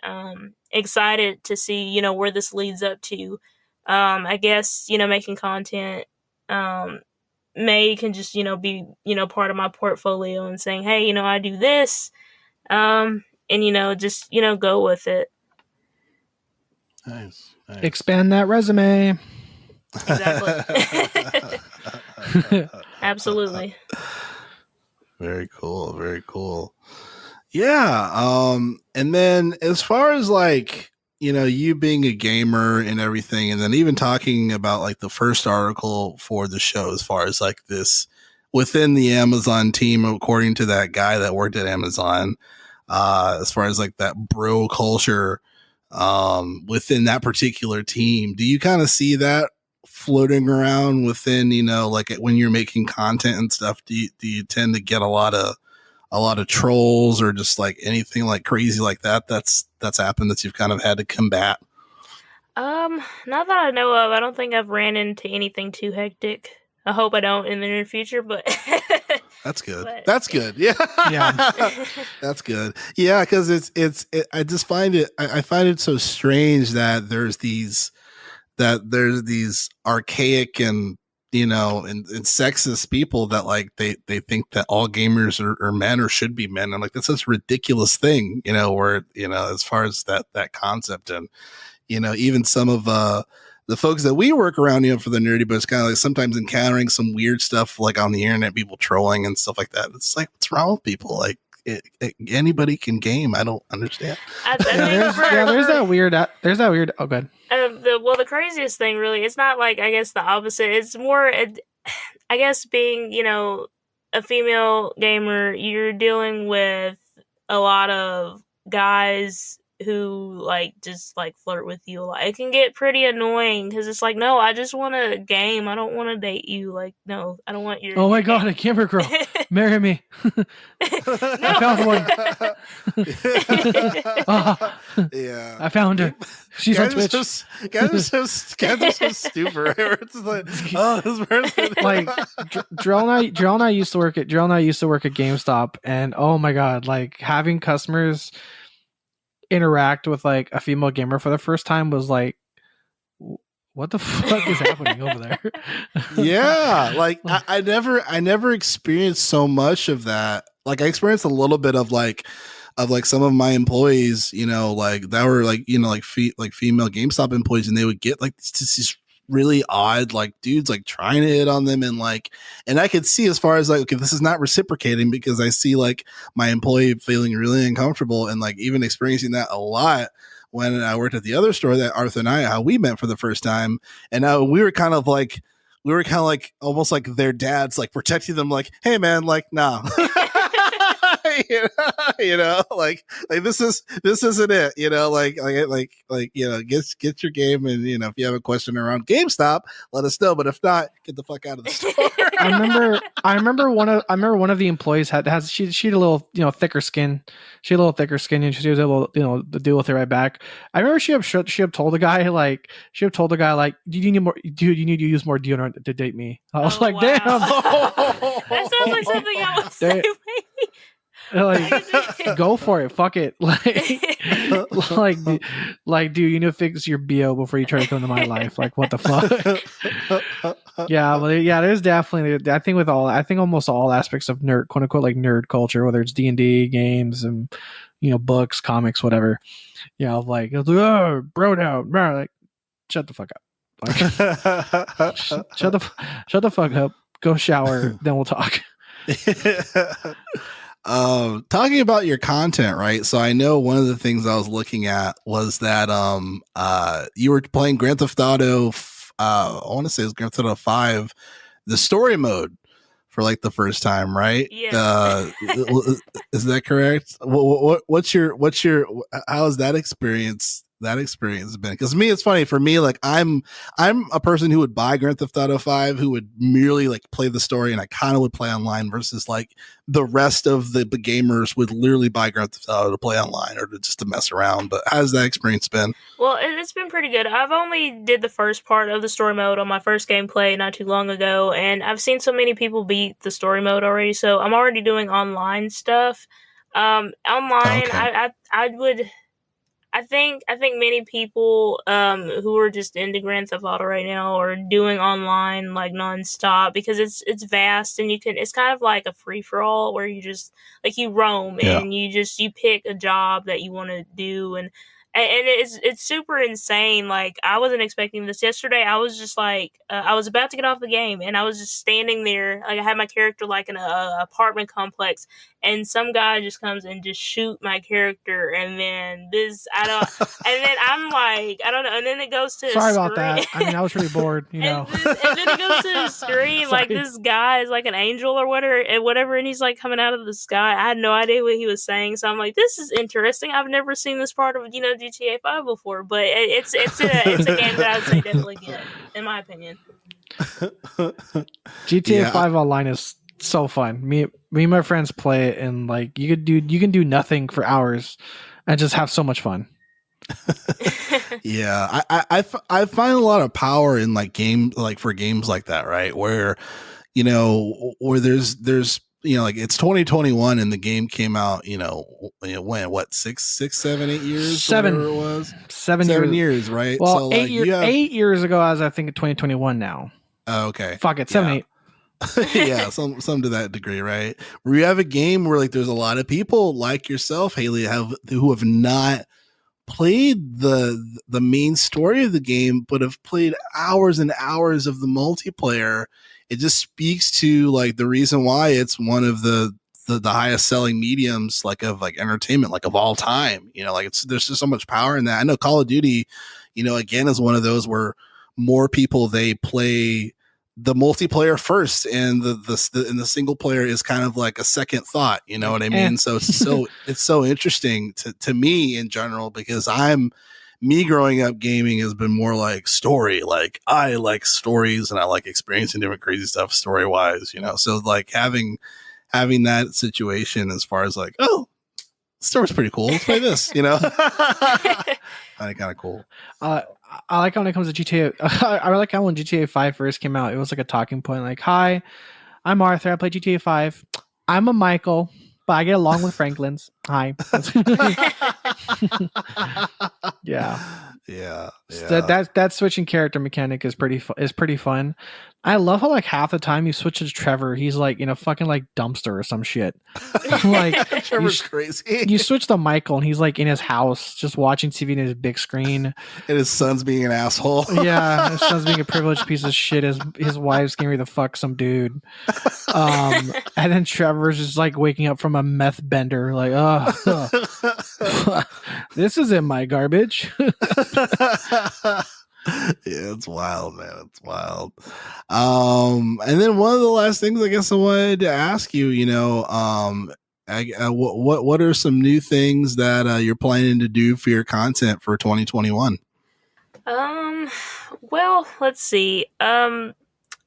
excited to see, where this leads up to. I guess, making content can just, be, part of my portfolio, and saying, hey, I do this, and, just, go with it. Nice. Expand that resume. Exactly. Absolutely. Very cool. Very cool. Yeah. And then as far as like, you being a gamer and everything, and then even talking about like the first article for the show, as far as like this within the Amazon team, according to that guy that worked at Amazon, as far as like that bro culture, within that particular team, do you kind of see that floating around within, like when you're making content and stuff? Do you tend to get a lot of trolls, or just like anything like crazy like that's happened that you've kind of had to combat? Not that I know of. I don't think I've ran into anything too hectic. I hope I don't in the near future, but that's good. That's good. Yeah. Yeah. That's good. Yeah. Cause I just find I find it so strange that there's these archaic and, and sexist people that like, they think that all gamers are men or should be men. I'm like, that's such a ridiculous thing, where, as far as that concept. And, even some of, the folks that we work around, for the nerdy, but it's kind of like sometimes encountering some weird stuff like on the internet, people trolling and stuff like that. It's like, what's wrong with people? Like, anybody can game. I don't understand. There's that weird. Oh, good. The craziest thing really, it's not like, I guess, the opposite. It's more, I guess, being, a female gamer, you're dealing with a lot of guys who like just like flirt with you a lot. It can get pretty annoying because it's like, no, I just want to game. I don't want to date you. Like, no, I don't want your. Oh my god, a gamer girl, marry me. I found one. Yeah, I found her. She's on Twitch. Guys are so stupid. Right? It's like, oh, this person. Like Drill and I used to work at GameStop, and oh my god, like having customers interact with like a female gamer for the first time was like, what the fuck is happening over there? Yeah, like I never experienced so much of that. Like I experienced a little bit of like some of my employees, like that were like, like female GameStop employees, and they would get like these really odd like dudes like trying to hit on them, and I could see as far as like, okay, this is not reciprocating, because I see like my employee feeling really uncomfortable, and like even experiencing that a lot when I worked at the other store that Arthur and I, how we met for the first time. And we were kind of like almost like their dads, like protecting them, like, hey man, like, nah. Like this isn't it, get your game, and if you have a question around GameStop, let us know, but if not, get the fuck out of the store. I remember one of the employees she had a little thicker skin. She had a little thicker skin, and she was able to deal with it right back. I remember she had told the guy like, do you need to use more deodorant to date me? I was like, wow. Damn. That sounds like something I would say. Like, go for it, fuck it. Like, dude, you need to fix your BO before you try to come to my life. Like, what the fuck? Yeah, well, yeah, there's definitely, I think almost all aspects of nerd, quote unquote, like nerd culture, whether it's D&D games and books, comics, whatever. Like, oh, bro down, like, shut the fuck up. Like, shut the fuck up. Go shower, then we'll talk. Talking about your content, right? So I know one of the things I was looking at was that you were playing Grand Theft Auto. I want to say it was Grand Theft Auto 5, the story mode, for like the first time, right? Yeah. Is that correct? What's your how is that experience that experience has been? Because me, it's funny for me. Like I'm a person who would buy Grand Theft Auto 5, who would merely like play the story, and I kind of would play online. Versus like the rest of the gamers would literally buy Grand Theft Auto to play online or just to mess around. But how's that experience been? Well, it's been pretty good. I've only did the first part of the story mode on my first gameplay not too long ago, and I've seen so many people beat the story mode already. So I'm already doing online stuff. Online, Okay. I think many people who are just into Grand Theft Auto right now are doing online like nonstop because it's vast and it's kind of like a free for all where you just like you roam and you pick a job that you want to do and it's super insane. Like I wasn't expecting this yesterday. I was just like I was about to get off the game and I was just standing there. Like I had my character like in a apartment complex, and some guy just comes and just shoot my character, and then and then I'm like I don't know, and then it goes to Sorry the about screen. that. I mean, I was pretty bored, you know. and then it goes to the screen like this guy is like an angel or whatever, and he's like coming out of the sky. I had no idea what he was saying, so I'm like, this is interesting. I've never seen this part of GTA 5 before, but it's a game that I would say definitely get, in my opinion. GTA 5 online is so fun. Me and my friends play it, and like you can do nothing for hours and just have so much fun. Yeah, I find a lot of power in like games like that, right? Where where there's like it's 2021 and the game came out, when what 7, 8 years, Seven. whatever it was, 7 years, right? Well, so 8 years ago, I think 2021 now. Oh, okay. Fuck it, 7, 8. Yeah, some to that degree, right? Where you have a game where like there's a lot of people like yourself, Haley, who have not played the main story of the game, but have played hours and hours of the multiplayer. It just speaks to like the reason why it's one of the highest selling mediums like of like entertainment, like of all time. Like there's just so much power in that. I know Call of Duty, again, is one of those where more people, they play the multiplayer first, and the single player is kind of like a second thought. You know what I mean? So it's so interesting to me in general, because me growing up gaming has been more like story. Like I like stories and I like experiencing different crazy stuff story wise. So like having that situation as far as like, oh, the story's pretty cool. Let's play this. Kind of cool. I like when it comes to GTA. I like how when GTA 5 first came out, it was like a talking point. Like, hi, I'm Arthur. I play GTA 5. I'm a Michael, but I get along with Franklin's. Hi. Yeah. So that switching character mechanic is pretty fun. I love how like half the time you switch to Trevor, he's like in a fucking like dumpster or some shit. Like Trevor's crazy. You switch to Michael and he's like in his house just watching TV in his big screen, and his son's being an asshole. Yeah, his son's being a privileged piece of shit. His wife's getting ready to fuck some dude. And then Trevor's just like waking up from a meth bender, like, this isn't my garbage. Yeah, it's wild, man. It's wild. And then one of the last things I guess I wanted to ask you, what are some new things that you're planning to do for your content for 2021? Well, let's see. I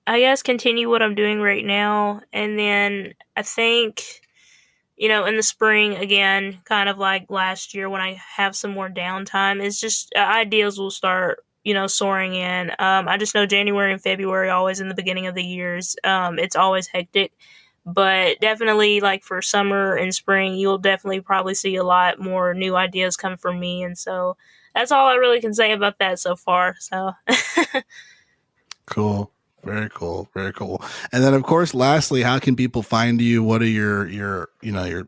guess continue what I'm doing right now, and then I think, in the spring again, kind of like last year when I have some more downtime, it's just ideas will start soaring in. I just know January and February, always in the beginning of the years, it's always hectic. But definitely, like for summer and spring, you'll definitely probably see a lot more new ideas come from me. And so that's all I really can say about that so far. So Cool. Very cool. Very cool. And then, of course, lastly, how can people find you? What are your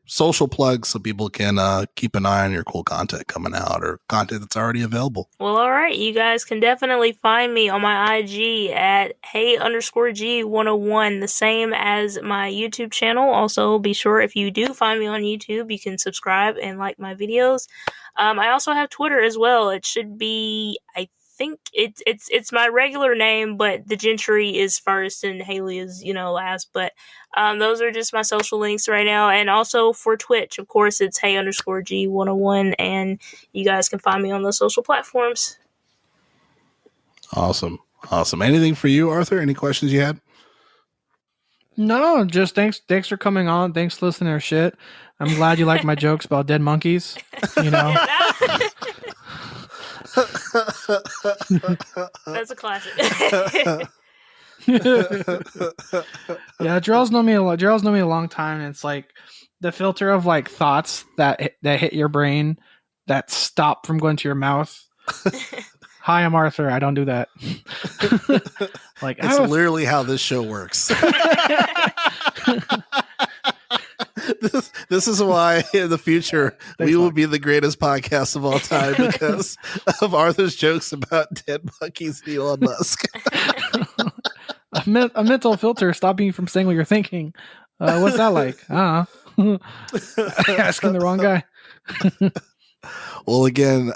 social plugs so people can keep an eye on your cool content coming out or content that's already available? Well, all right. You guys can definitely find me on my IG at hey_G101, the same as my YouTube channel. Also, be sure if you do find me on YouTube, you can subscribe and like my videos. I also have Twitter as well. It should be, I think it's my regular name, but the Gentry is first and Haley is last. But those are just my social links right now, and also for Twitch, of course, it's Hey_G101, and you guys can find me on those social platforms. Awesome. Anything for you, Arthur? Any questions you had? No, just thanks for coming on. Thanks for listening to our shit. I'm glad you like my jokes about dead monkeys. That's a classic. Yeah, Jarrell's known me a long time, and it's like the filter of like thoughts that hit your brain that stop from going to your mouth. Hi, I'm Arthur. I don't do that. Like it's literally how this show works. This is why in the future we will be the greatest podcast of all time because of Arthur's jokes about dead monkeys and Elon Musk. A mental filter stopping you from saying what you're thinking. What's that like? Asking the wrong guy. Well, again,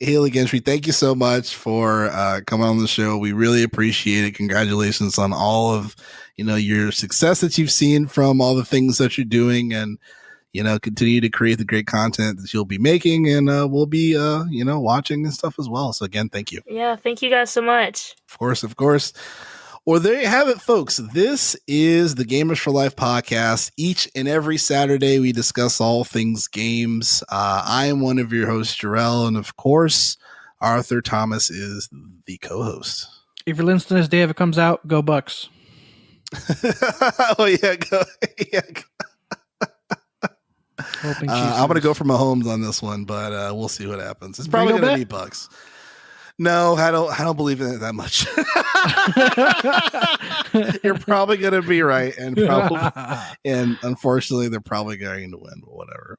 Haley Gentry, thank you so much for coming on the show. We really appreciate it. Congratulations on all of your success that you've seen from all the things that you're doing, and continue to create the great content that you'll be making, and we'll be watching and stuff as well. So again, thank you. Yeah, thank you guys so much. Of course. Well, there you have it, folks. This is the Gamers for Life podcast. Each and every Saturday, we discuss all things games. I am one of your hosts, Jarrell, and of course, Arthur Thomas is the co-host. If you're listening to this day, if it comes out, go Bucks. Oh yeah, go. I'm going to go for Mahomes on this one, but we'll see what happens. It's probably going to be Bucks. No, I don't believe in it that much. You're probably going to be right, and unfortunately, they're probably going to win. But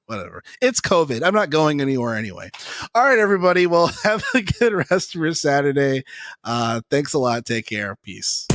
whatever. It's COVID. I'm not going anywhere anyway. All right, everybody. Well, have a good rest of your Saturday. Thanks a lot. Take care. Peace.